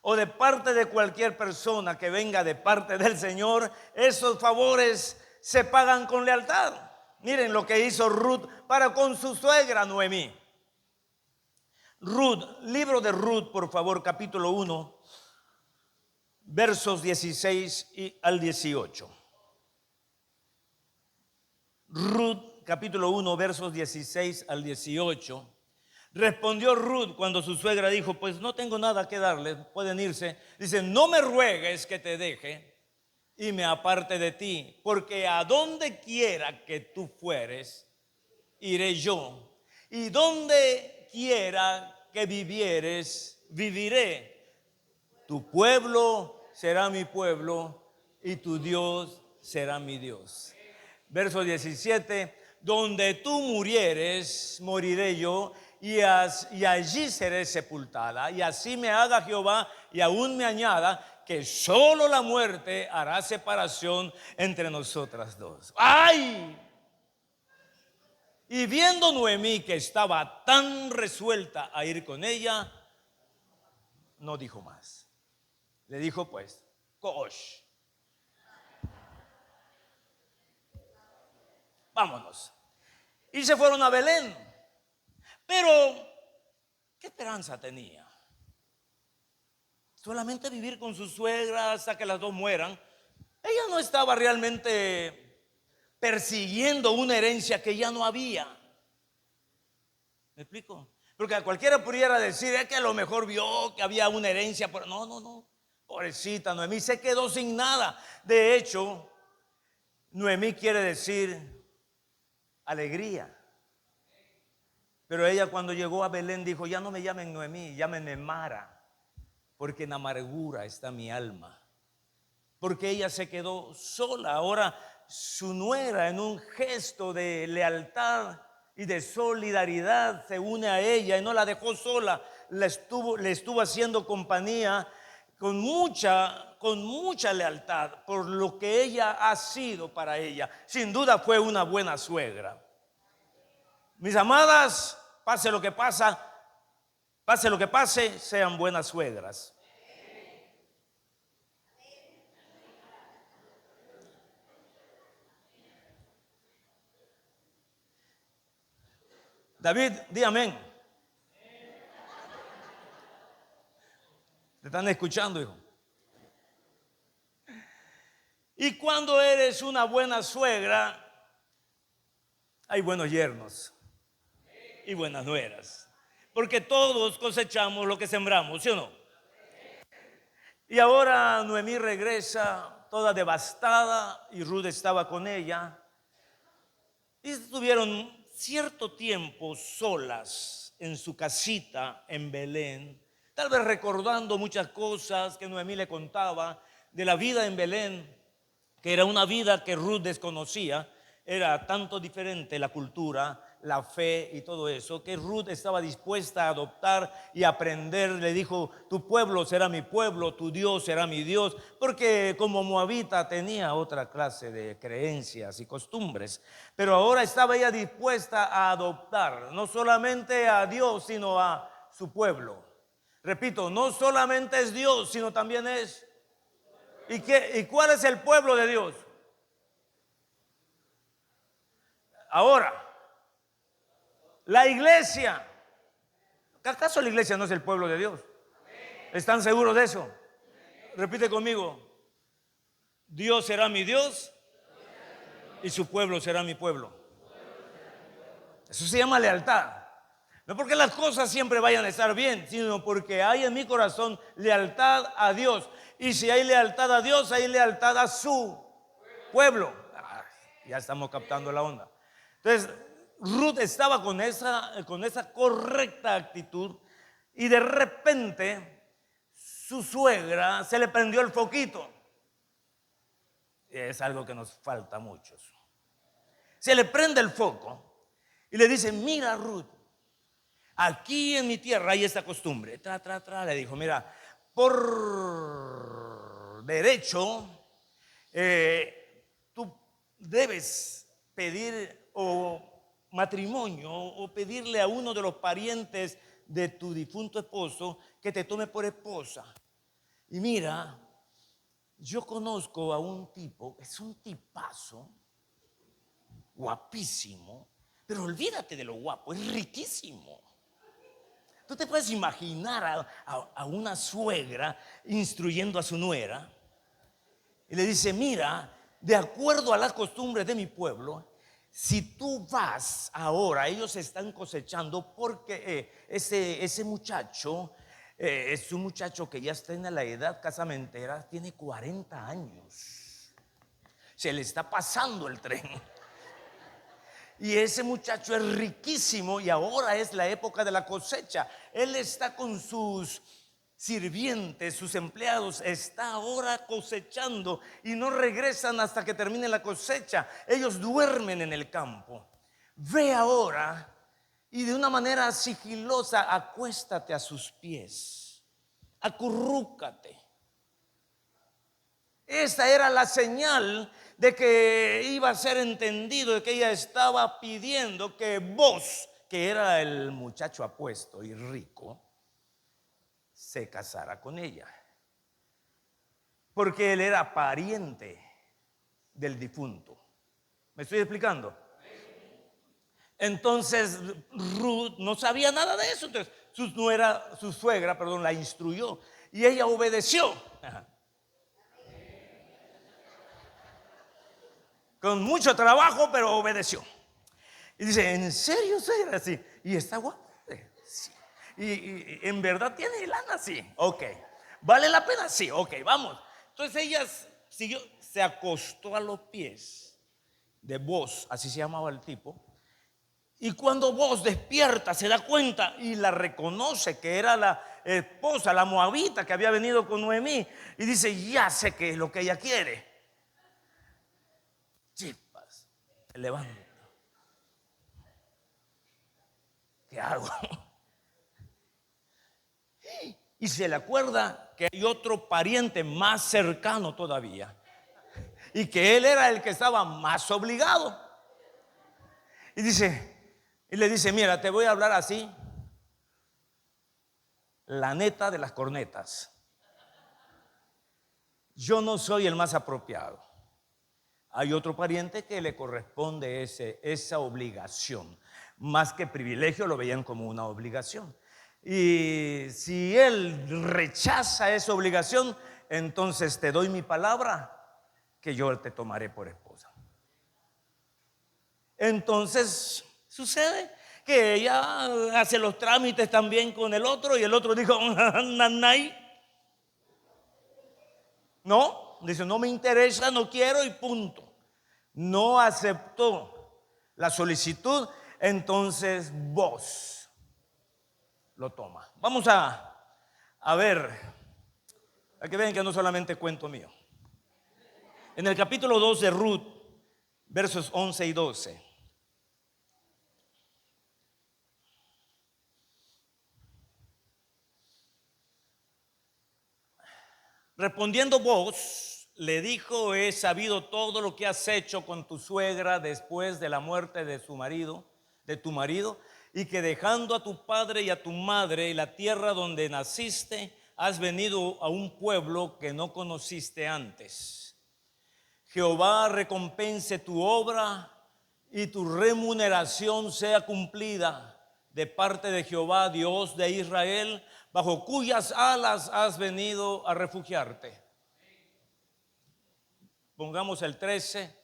o de parte de cualquier persona que venga de parte del Señor, esos favores se pagan con lealtad. Miren lo que hizo Ruth para con su suegra Noemí. Ruth, libro de Ruth, por favor, capítulo 1, versos 16 al 18. Ruth, capítulo 1, versos 16 al 18. Respondió Ruth cuando su suegra dijo: pues no tengo nada que darles, pueden irse. Dice: no me ruegues que te deje y me aparte de ti, porque a donde quiera que tú fueres, iré yo, y donde quiera que vivieres, viviré. Tu pueblo será mi pueblo y tu Dios será mi Dios. Verso 17: donde tú murieres, moriré yo, y allí seré sepultada. Y así me haga Jehová, y aún me añada, que solo la muerte hará separación entre nosotras dos. ¡Ay! Y viendo Noemí que estaba tan resuelta a ir con ella, no dijo más. Le dijo pues: Kosh, vámonos. Y se fueron a Belén. Pero, ¿qué esperanza tenía? solamente vivir con su suegra hasta que las dos mueran. Ella no estaba realmente persiguiendo una herencia que ya no había. ¿Me explico? Porque a cualquiera pudiera decir, es que a lo mejor vio que había una herencia. Pero no. Pobrecita Noemí se quedó sin nada. De hecho, Noemí quiere decir alegría. Pero ella cuando llegó a Belén dijo, ya no me llamen Noemí, llámenme Mara, porque en amargura está mi alma. Porque ella se quedó sola. Ahora su nuera, en un gesto de lealtad y de solidaridad, se une a ella y no la dejó sola. Le estuvo haciendo compañía con mucha lealtad por lo que ella ha sido para ella. Sin duda fue una buena suegra. Mis amadas, pase lo que pase, sean buenas suegras. David, di amén. ¿Te están escuchando, hijo? Y cuando eres una buena suegra, hay buenos yernos y buenas nueras. Porque todos cosechamos lo que sembramos, ¿sí o no? Y ahora Noemí regresa toda devastada y Ruth estaba con ella. Y estuvieron cierto tiempo solas en su casita en Belén, tal vez recordando muchas cosas que Noemí le contaba de la vida en Belén, que era una vida que Ruth desconocía. Era tanto diferente la cultura, la fe y todo eso, que Ruth estaba dispuesta a adoptar y aprender. Le dijo, tu pueblo será mi pueblo, tu Dios será mi Dios, porque como moabita tenía otra clase de creencias y costumbres. Pero ahora estaba ella dispuesta a adoptar no solamente a Dios, sino a su pueblo. Repito, no solamente es Dios, sino también es... ¿Y cuál es el pueblo de Dios? Ahora, la iglesia. ¿Acaso la iglesia no es el pueblo de Dios? ¿Están seguros de eso? Repite conmigo. Dios será mi Dios y su pueblo será mi pueblo. Eso se llama lealtad. No porque las cosas siempre vayan a estar bien, sino porque hay en mi corazón lealtad a Dios. Y si hay lealtad a Dios, hay lealtad a su pueblo. Ya estamos captando la onda. Entonces, Ruth estaba con esa correcta actitud y de repente su suegra se le prendió el foquito. Es algo que nos falta a muchos. Se le prende el foco y le dice, mira Ruth, aquí en mi tierra hay esta costumbre. Le dijo, mira, por derecho tú debes pedir o matrimonio o pedirle a uno de los parientes de tu difunto esposo que te tome por esposa. Y mira, yo conozco a un tipo, es un tipazo, guapísimo, pero olvídate de lo guapo, es riquísimo. Tú te puedes imaginar a una suegra instruyendo a su nuera y le dice, mira, de acuerdo a las costumbres de mi pueblo, si tú vas ahora, ellos están cosechando porque ese muchacho es un muchacho que ya está en la edad casamentera, tiene 40 años. Se le está pasando el tren. Y ese muchacho es riquísimo y ahora es la época de la cosecha. Él está con sus sirvientes, sus empleados, está ahora cosechando y no regresan hasta que termine la cosecha. Ellos duermen en el campo. Ve ahora y de una manera sigilosa acuéstate a sus pies, acurrúcate. Esta era la señal de que iba a ser entendido, de que ella estaba pidiendo que vos, que era el muchacho apuesto y rico, se casara con ella. Porque él era pariente del difunto. ¿Me estoy explicando? Entonces Ruth no sabía nada de eso. Entonces su suegra la instruyó. y ella obedeció. Con mucho trabajo, pero obedeció. Y dice, ¿en serio, suegra? Así. ¿Y está guapo? Sí. ¿Y en verdad tiene lana? Sí. Ok. ¿Vale la pena? Sí. Ok, vamos. Entonces ella siguió, se acostó a los pies de Boaz, así se llamaba el tipo. Y cuando Boaz despierta, se da cuenta y la reconoce que era la esposa, la moabita que había venido con Noemí. Y dice, ya sé qué es lo que ella quiere. Chispas, se levanta. ¿Qué hago? Y se le acuerda que hay otro pariente más cercano todavía. Y que él era el que estaba más obligado. Y le dice, mira, te voy a hablar así. La neta de las cornetas. Yo no soy el más apropiado. Hay otro pariente que le corresponde esa obligación. Más que privilegio, lo veían como una obligación. Y si él rechaza esa obligación, entonces te doy mi palabra que yo te tomaré por esposa. Entonces sucede que ella hace los trámites también con el otro y el otro dijo, nanay. No, dice, no me interesa, no quiero y punto. No aceptó la solicitud, entonces Boaz lo toma. Vamos a ver, a que vean que no solamente cuento mío. En el capítulo 2 de Ruth, versos 11 y 12. Respondiendo Boaz, le dijo, he sabido todo lo que has hecho con tu suegra después de la muerte de su marido, de tu marido, y que dejando a tu padre y a tu madre y la tierra donde naciste, has venido a un pueblo que no conociste antes. Jehová recompense tu obra y tu remuneración sea cumplida de parte de Jehová, Dios de Israel, bajo cuyas alas has venido a refugiarte. Pongamos el 13.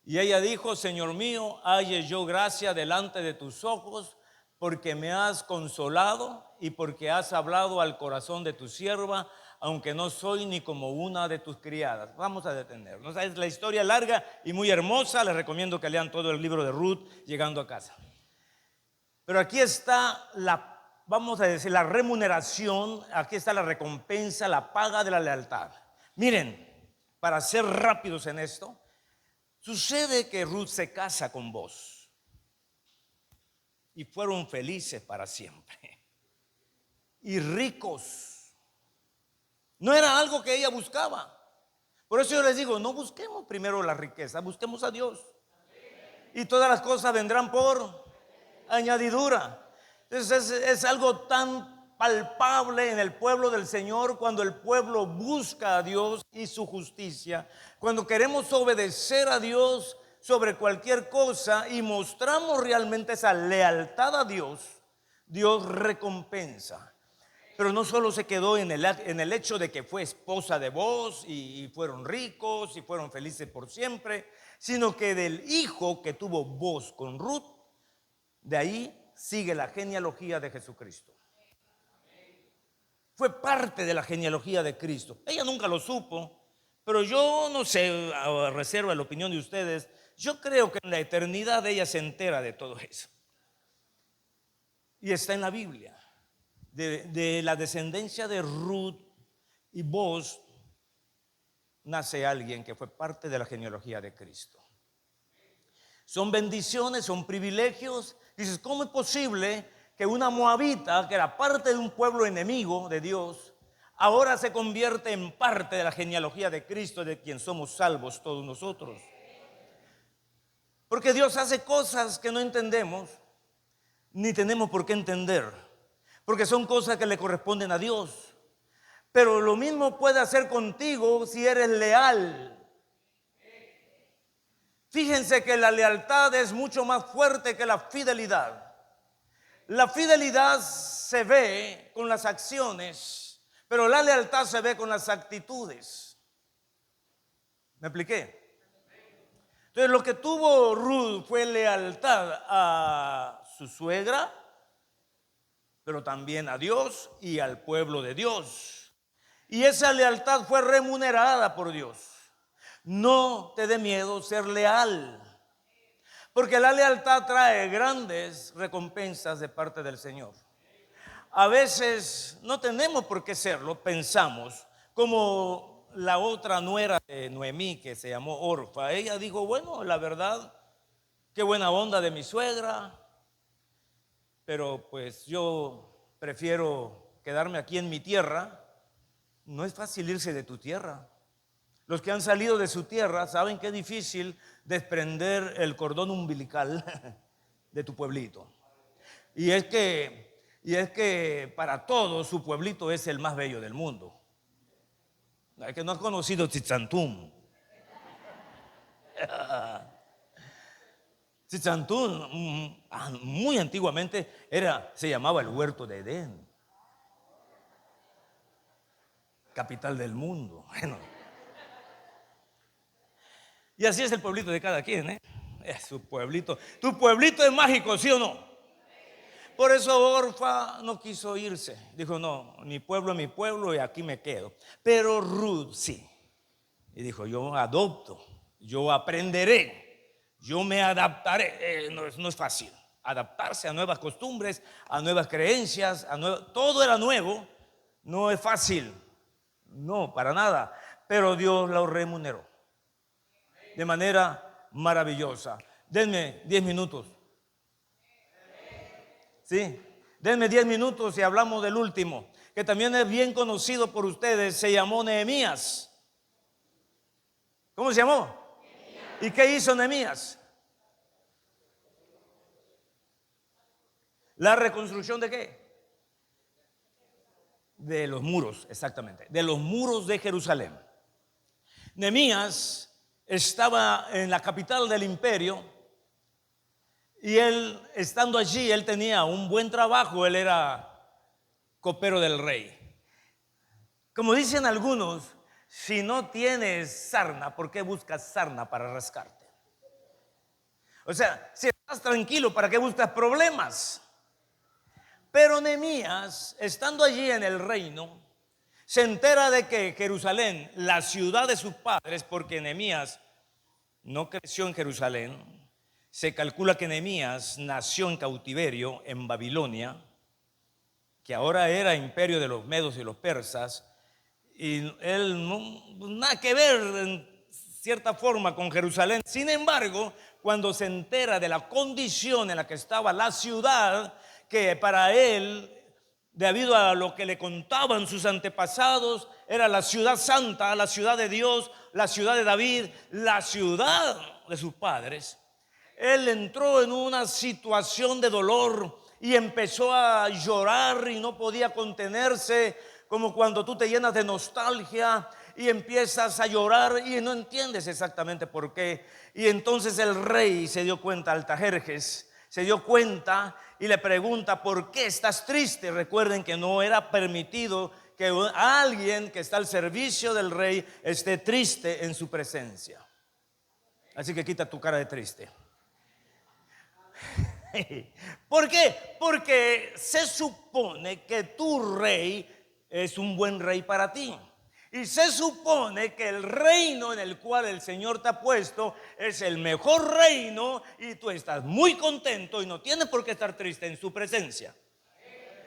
Y ella dijo, Señor mío, halle yo gracia delante de tus ojos, porque me has consolado y porque has hablado al corazón de tu sierva, aunque no soy ni como una de tus criadas. Vamos a detenernos. Es la historia larga y muy hermosa. Les recomiendo que lean todo el libro de Ruth llegando a casa. Pero aquí está vamos a decir, la remuneración, aquí está la recompensa, la paga de la lealtad. Miren, para ser rápidos en esto, sucede que Ruth se casa con Boaz y fueron felices para siempre y ricos. No era algo que ella buscaba. Por eso yo les digo, no busquemos primero la riqueza, busquemos a Dios. Y todas las cosas vendrán por añadidura. Entonces es algo tan palpable en el pueblo del Señor cuando el pueblo busca a Dios y su justicia. Cuando queremos obedecer a Dios sobre cualquier cosa y mostramos realmente esa lealtad a Dios, Dios recompensa. Pero no solo se quedó en el hecho de que fue esposa de Boaz y fueron ricos y fueron felices por siempre, sino que del hijo que tuvo Boaz con Ruth, de ahí sigue la genealogía de Jesucristo. Fue parte de la genealogía de Cristo. Ella nunca lo supo, pero yo no sé, a reserva de la opinión de ustedes, yo creo que en la eternidad ella se entera de todo eso. Y está en la Biblia. De la descendencia de Ruth y Boaz nace alguien que fue parte de la genealogía de Cristo. Son bendiciones, son privilegios. Dices, ¿cómo es posible que una moabita, que era parte de un pueblo enemigo de Dios, ahora se convierte en parte de la genealogía de Cristo, de quien somos salvos todos nosotros? Porque Dios hace cosas que no entendemos, ni tenemos por qué entender, porque son cosas que le corresponden a Dios. Pero lo mismo puede hacer contigo si eres leal. Fíjense que la lealtad es mucho más fuerte que la fidelidad. la fidelidad se ve con las acciones, pero la lealtad se ve con las actitudes. ¿Me expliqué? Entonces lo que tuvo Ruth fue lealtad a su suegra, pero también a Dios y al pueblo de Dios. Y esa lealtad fue remunerada por Dios. No te dé miedo ser leal, porque la lealtad trae grandes recompensas de parte del Señor. A veces no tenemos por qué serlo, pensamos, como la otra nuera de Noemí que se llamó Orfa. Ella dijo, bueno, la verdad, qué buena onda de mi suegra, pero pues yo prefiero quedarme aquí en mi tierra. No es fácil irse de tu tierra. Los que han salido de su tierra saben que es difícil desprender el cordón umbilical de tu pueblito. Y es que para todos su pueblito es el más bello del mundo. Es que no has conocido Tzitzantún. Tzitzantún, muy antiguamente se llamaba el huerto de Edén, capital del mundo. Bueno, y así es el pueblito de cada quien, ¿eh? Es su pueblito. Tu pueblito es mágico, ¿sí o no? Por eso Orfa no quiso irse. Dijo, no, mi pueblo es mi pueblo y aquí me quedo. Pero Ruth sí. Y dijo, yo adopto, yo aprenderé, yo me adaptaré. No es fácil adaptarse a nuevas costumbres, a nuevas creencias, todo era nuevo. No es fácil, no, para nada. Pero Dios lo remuneró de manera maravillosa. Denme 10 minutos. Sí, denme 10 minutos y hablamos del último, que también es bien conocido por ustedes. Se llamó Nehemías. ¿Cómo se llamó? Nehemías. ¿Y qué hizo Nehemías? ¿La reconstrucción de qué? De los muros, exactamente. De los muros de Jerusalén. Nehemías estaba en la capital del imperio y él, estando allí, él tenía un buen trabajo. Él era copero del rey. Como dicen algunos, si no tienes sarna, ¿por qué buscas sarna para rascarte? O sea, si estás tranquilo, ¿para qué buscas problemas? Pero Nehemías, estando allí en el reino, se entera de que Jerusalén, la ciudad de sus padres, porque Nehemías no creció en Jerusalén, se calcula que Nehemías nació en cautiverio en Babilonia, que ahora era imperio de los medos y los persas, y él nada que ver en cierta forma con Jerusalén. Sin embargo, cuando se entera de la condición en la que estaba la ciudad, que para él, debido a lo que le contaban sus antepasados, era la ciudad santa, la ciudad de Dios, la ciudad de David, la ciudad de sus padres, él entró en una situación de dolor y empezó a llorar y no podía contenerse, como cuando tú te llenas de nostalgia y empiezas a llorar y no entiendes exactamente por qué. Y entonces el rey se dio cuenta, Artajerjes se dio cuenta y le pregunta, ¿por qué estás triste? Recuerden que no era permitido que alguien que está al servicio del rey esté triste en su presencia. Así que quita tu cara de triste. ¿Por qué? Porque se supone que tu rey es un buen rey para ti. Y se supone que el reino en el cual el Señor te ha puesto es el mejor reino y tú estás muy contento y no tienes por qué estar triste en su presencia.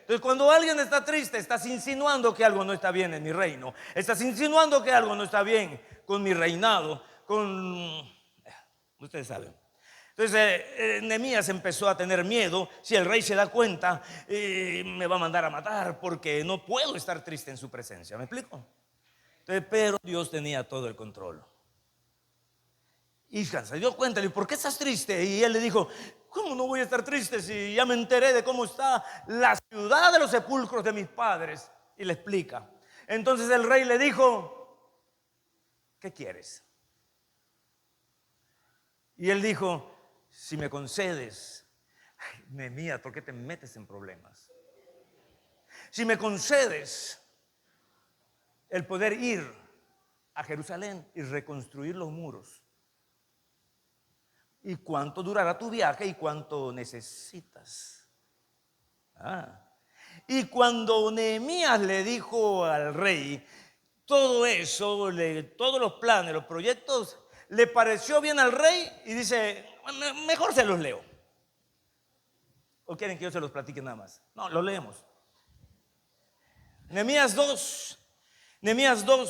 Entonces, cuando alguien está triste, estás insinuando que algo no está bien en mi reino. Estás insinuando que algo no está bien con mi reinado, ustedes saben. Entonces Nehemías empezó a tener miedo. Si el rey se da cuenta, me va a mandar a matar, porque no puedo estar triste en su presencia. ¿Me explico? Entonces, pero Dios tenía todo el control. Y se dio cuenta, le dijo, ¿por qué estás triste? Y él le dijo, ¿cómo no voy a estar triste si ya me enteré de cómo está la ciudad de los sepulcros de mis padres? Y le explica. Entonces el rey le dijo, ¿qué quieres? Y él dijo, si me concedes Nehemías, ¿por qué te metes en problemas? Si me concedes el poder ir a Jerusalén y reconstruir los muros, ¿y cuánto durará tu viaje y cuánto necesitas? Y cuando Nehemías le dijo al rey todo eso, todos los planes, los proyectos, le pareció bien al rey y dice, mejor se los leo. ¿O quieren que yo se los platique nada más? No, lo leemos. Nehemías 2,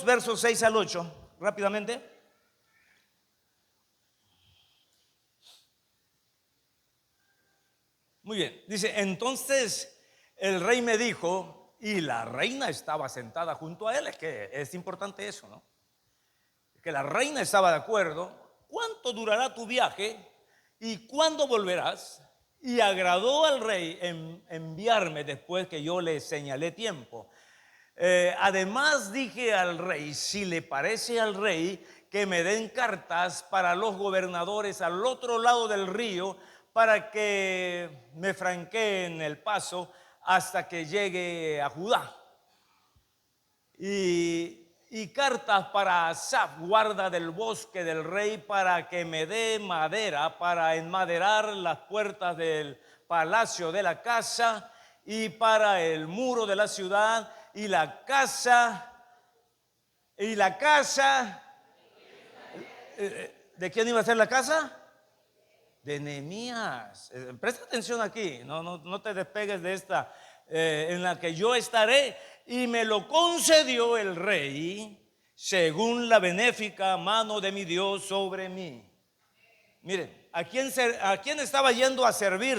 versos 6 al 8, rápidamente. Muy bien, dice, entonces el rey me dijo, y la reina estaba sentada junto a él, es que es importante eso, ¿no? Que la reina estaba de acuerdo, ¿cuánto durará tu viaje y cuándo volverás? Y agradó al rey enviarme después que yo le señalé tiempo. Además dije al rey, si le parece al rey, que me den cartas para los gobernadores al otro lado del río, para que me franqueen el paso hasta que llegue a Judá. Y cartas para Asaf, guarda del bosque del rey, para que me dé madera para enmaderar las puertas del palacio de la casa y para el muro de la ciudad y la casa. ¿De quién iba a ser la casa? De Nehemías. Presta atención aquí, no te despegues de esta, en la que yo estaré. Y me lo concedió el rey según la benéfica mano de mi Dios sobre mí. Miren, ¿a quién estaba yendo a servir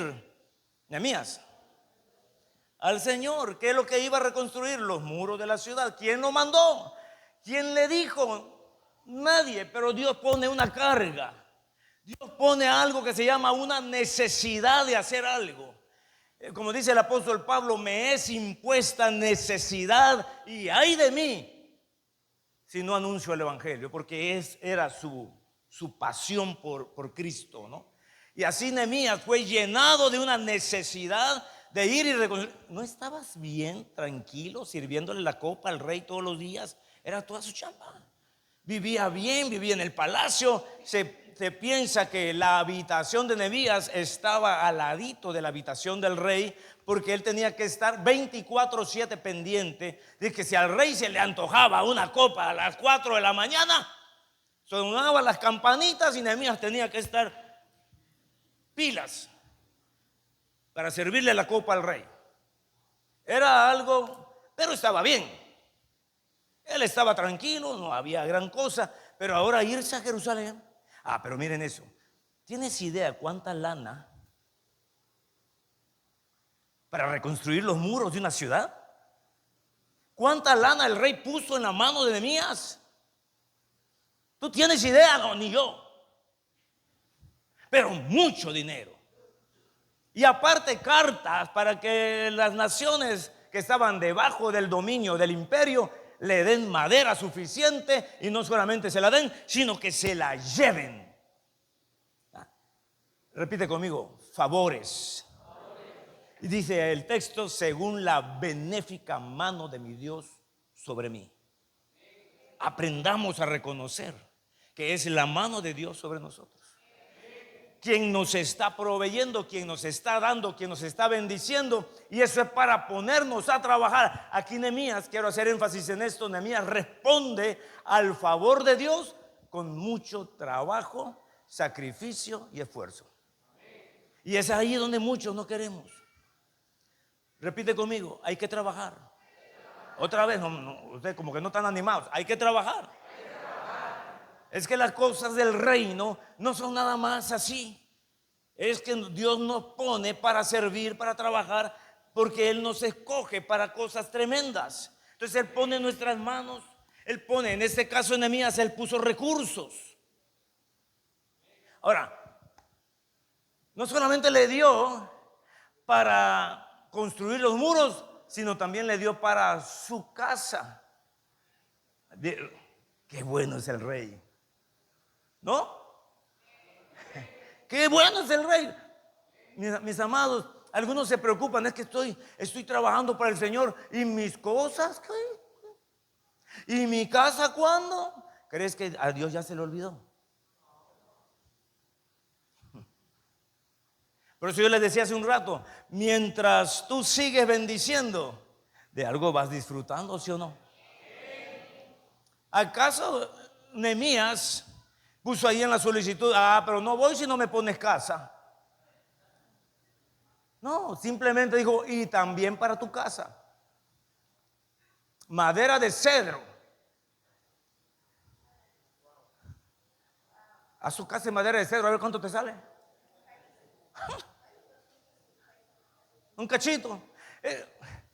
Nehemías? Al Señor, que es lo que iba a reconstruir los muros de la ciudad. ¿Quién lo mandó? ¿Quién le dijo? Nadie, pero Dios pone una carga. Dios pone algo que se llama una necesidad de hacer algo. Como dice el apóstol Pablo, me es impuesta necesidad y ay de mí si no anuncio el evangelio, porque era su pasión por Cristo, ¿no? Y así Nehemías fue llenado de una necesidad de ir y reconstruir. ¿No estabas bien, tranquilo, sirviéndole la copa al rey todos los días? Era toda su chamba. Vivía bien, vivía en el palacio. Se piensa que la habitación de Nehemías estaba al ladito de la habitación del rey, porque él tenía que estar 24/7 pendiente de que si al rey se le antojaba una copa a las 4 de la mañana, sonaban las campanitas y Nehemías tenía que estar pilas para servirle la copa al rey. Era algo, pero estaba bien. Él estaba tranquilo, no había gran cosa, pero ahora irse a Jerusalén. Pero miren eso. ¿Tienes idea cuánta lana para reconstruir los muros de una ciudad? ¿Cuánta lana el rey puso en la mano de Nehemías? ¿Tú tienes idea? No, ni yo. Pero mucho dinero. Y aparte cartas para que las naciones que estaban debajo del dominio del imperio le den madera suficiente, y no solamente se la den, sino que se la lleven. Repite conmigo, favores. Y dice el texto, según la benéfica mano de mi Dios sobre mí. Aprendamos a reconocer que es la mano de Dios sobre nosotros. Quien nos está proveyendo, quien nos está dando, quien nos está bendiciendo, y eso es para ponernos a trabajar. Aquí Nehemías, quiero hacer énfasis en esto, Nehemías responde al favor de Dios con mucho trabajo, sacrificio y esfuerzo. Y es ahí donde muchos no queremos. Repite conmigo, hay que trabajar. Otra vez, ustedes como que no están animados. Hay que trabajar. Es que las cosas del reino no son nada más así. Es que Dios nos pone para servir, para trabajar, porque Él nos escoge para cosas tremendas. Entonces Él pone en nuestras manos, Él pone, en este caso en Nehemías, Él puso recursos. Ahora, no solamente le dio para construir los muros, sino también le dio para su casa. Qué bueno es el rey, ¿no? Qué bueno es el rey. Mis amados, algunos se preocupan, es que estoy trabajando para el Señor y mis cosas, ¿qué? ¿Y mi casa cuándo? ¿Crees que a Dios ya se le olvidó? Por eso yo les decía hace un rato, mientras tú sigues bendiciendo, de algo vas disfrutando, ¿sí o no? ¿Acaso Nehemías puso ahí en la solicitud, pero no voy si no me pones casa? No, simplemente dijo, y también para tu casa. Madera de cedro. Haz su casa de madera de cedro, a ver cuánto te sale. Un cachito.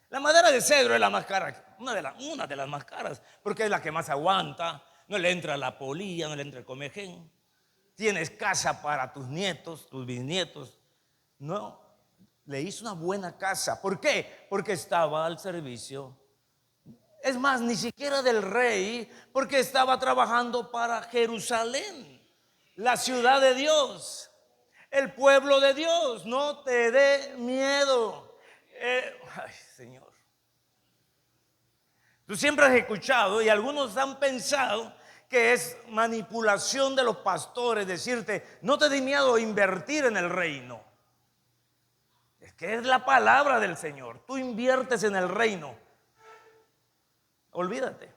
La madera de cedro es la más cara, una de las más caras, porque es la que más aguanta. No le entra la polilla, no le entra el comején. Tienes casa para tus nietos, tus bisnietos. No, le hizo una buena casa. ¿Por qué? Porque estaba al servicio. Es más, ni siquiera del rey, porque estaba trabajando para Jerusalén, la ciudad de Dios, el pueblo de Dios. No te dé miedo. Ay, Señor. Tú siempre has escuchado y algunos han pensado que es manipulación de los pastores decirte, no te dé miedo invertir en el reino. Es que es la palabra del Señor. Tú inviertes en el reino. Olvídate.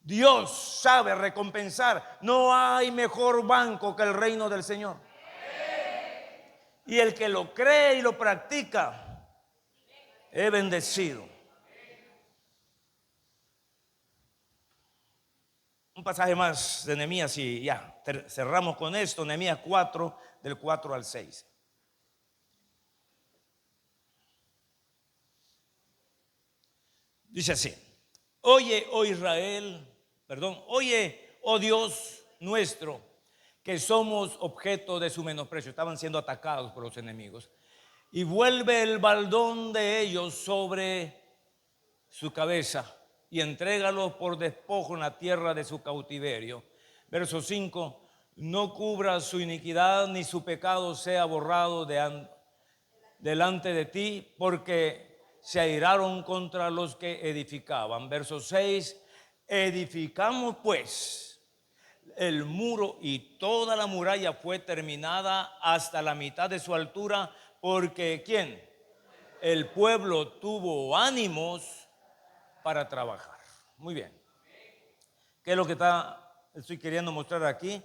Dios sabe recompensar. No hay mejor banco que el reino del Señor. Y el que lo cree y lo practica es bendecido. Un pasaje más de Nehemías y ya cerramos con esto. Nehemías 4, del 4 al 6. Dice así: oye, oh Israel, oye, oh Dios nuestro, que somos objeto de su menosprecio. Estaban siendo atacados por los enemigos. Y vuelve el baldón de ellos sobre su cabeza y entrégalos por despojo en la tierra de su cautiverio. Verso 5: no cubra su iniquidad ni su pecado sea borrado delante de ti, porque se airaron contra los que edificaban. Verso 6: edificamos pues el muro y toda la muralla fue terminada hasta la mitad de su altura, porque ¿quién? El pueblo tuvo ánimos para trabajar. Muy bien. ¿Qué es lo que estoy queriendo mostrar aquí?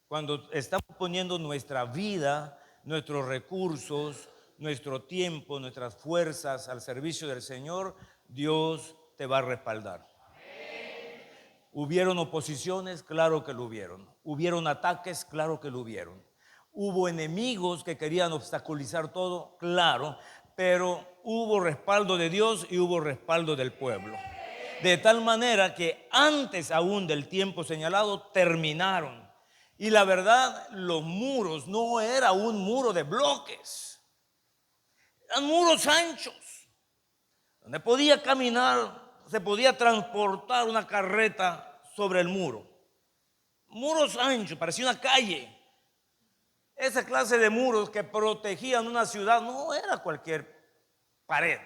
Cuando estamos poniendo nuestra vida, nuestros recursos, nuestro tiempo, nuestras fuerzas al servicio del Señor, Dios te va a respaldar. ¿Hubieron oposiciones? Claro que lo hubieron. ¿Hubieron ataques? Claro que lo hubieron. ¿Hubo enemigos que querían obstaculizar todo? Claro, pero hubo respaldo de Dios y hubo respaldo del pueblo. De tal manera que antes aún del tiempo señalado terminaron. Y la verdad, los muros no era un muro de bloques. Eran muros anchos, donde podía caminar, se podía transportar una carreta sobre el muro. Muros anchos, parecía una calle. Esa clase de muros que protegían una ciudad no era cualquier pared.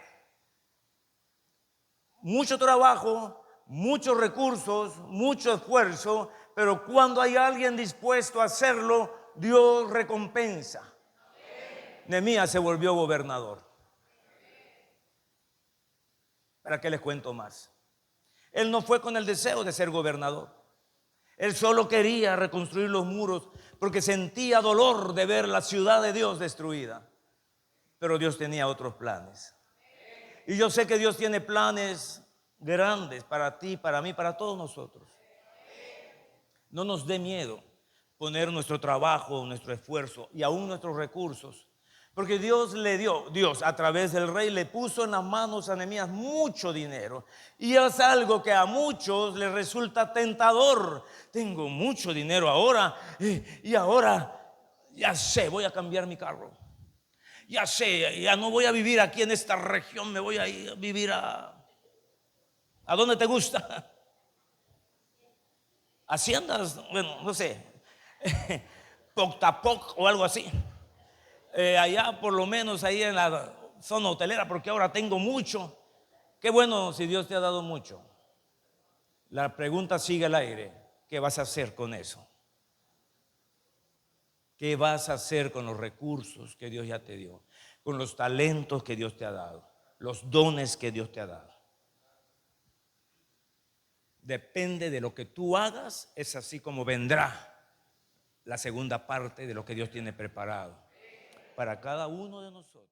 Mucho trabajo, muchos recursos, mucho esfuerzo, pero cuando hay alguien dispuesto a hacerlo, Dios recompensa. Nehemías se volvió gobernador. ¿Para qué les cuento más? Él no fue con el deseo de ser gobernador. Él solo quería reconstruir los muros porque sentía dolor de ver la ciudad de Dios destruida. Pero Dios tenía otros planes. Y yo sé que Dios tiene planes grandes para ti, para mí, para todos nosotros. No nos dé miedo poner nuestro trabajo, nuestro esfuerzo y aún nuestros recursos. Porque Dios a través del rey le puso en las manos a Nehemías mucho dinero. Y es algo que a muchos les resulta tentador. Tengo mucho dinero ahora y ahora ya sé, voy a cambiar mi carro. Ya sé, ya no voy a vivir aquí en esta región, me voy a ir a vivir ¿a dónde te gusta? Haciendas, bueno, no sé, Poctapoc o algo así. allá por lo menos ahí en la zona hotelera, porque ahora tengo mucho. Qué bueno si Dios te ha dado mucho. La pregunta sigue al aire: ¿qué vas a hacer con eso? ¿Qué vas a hacer con los recursos que Dios ya te dio? Con los talentos que Dios te ha dado, los dones que Dios te ha dado. Depende de lo que tú hagas, es así como vendrá la segunda parte de lo que Dios tiene preparado para cada uno de nosotros.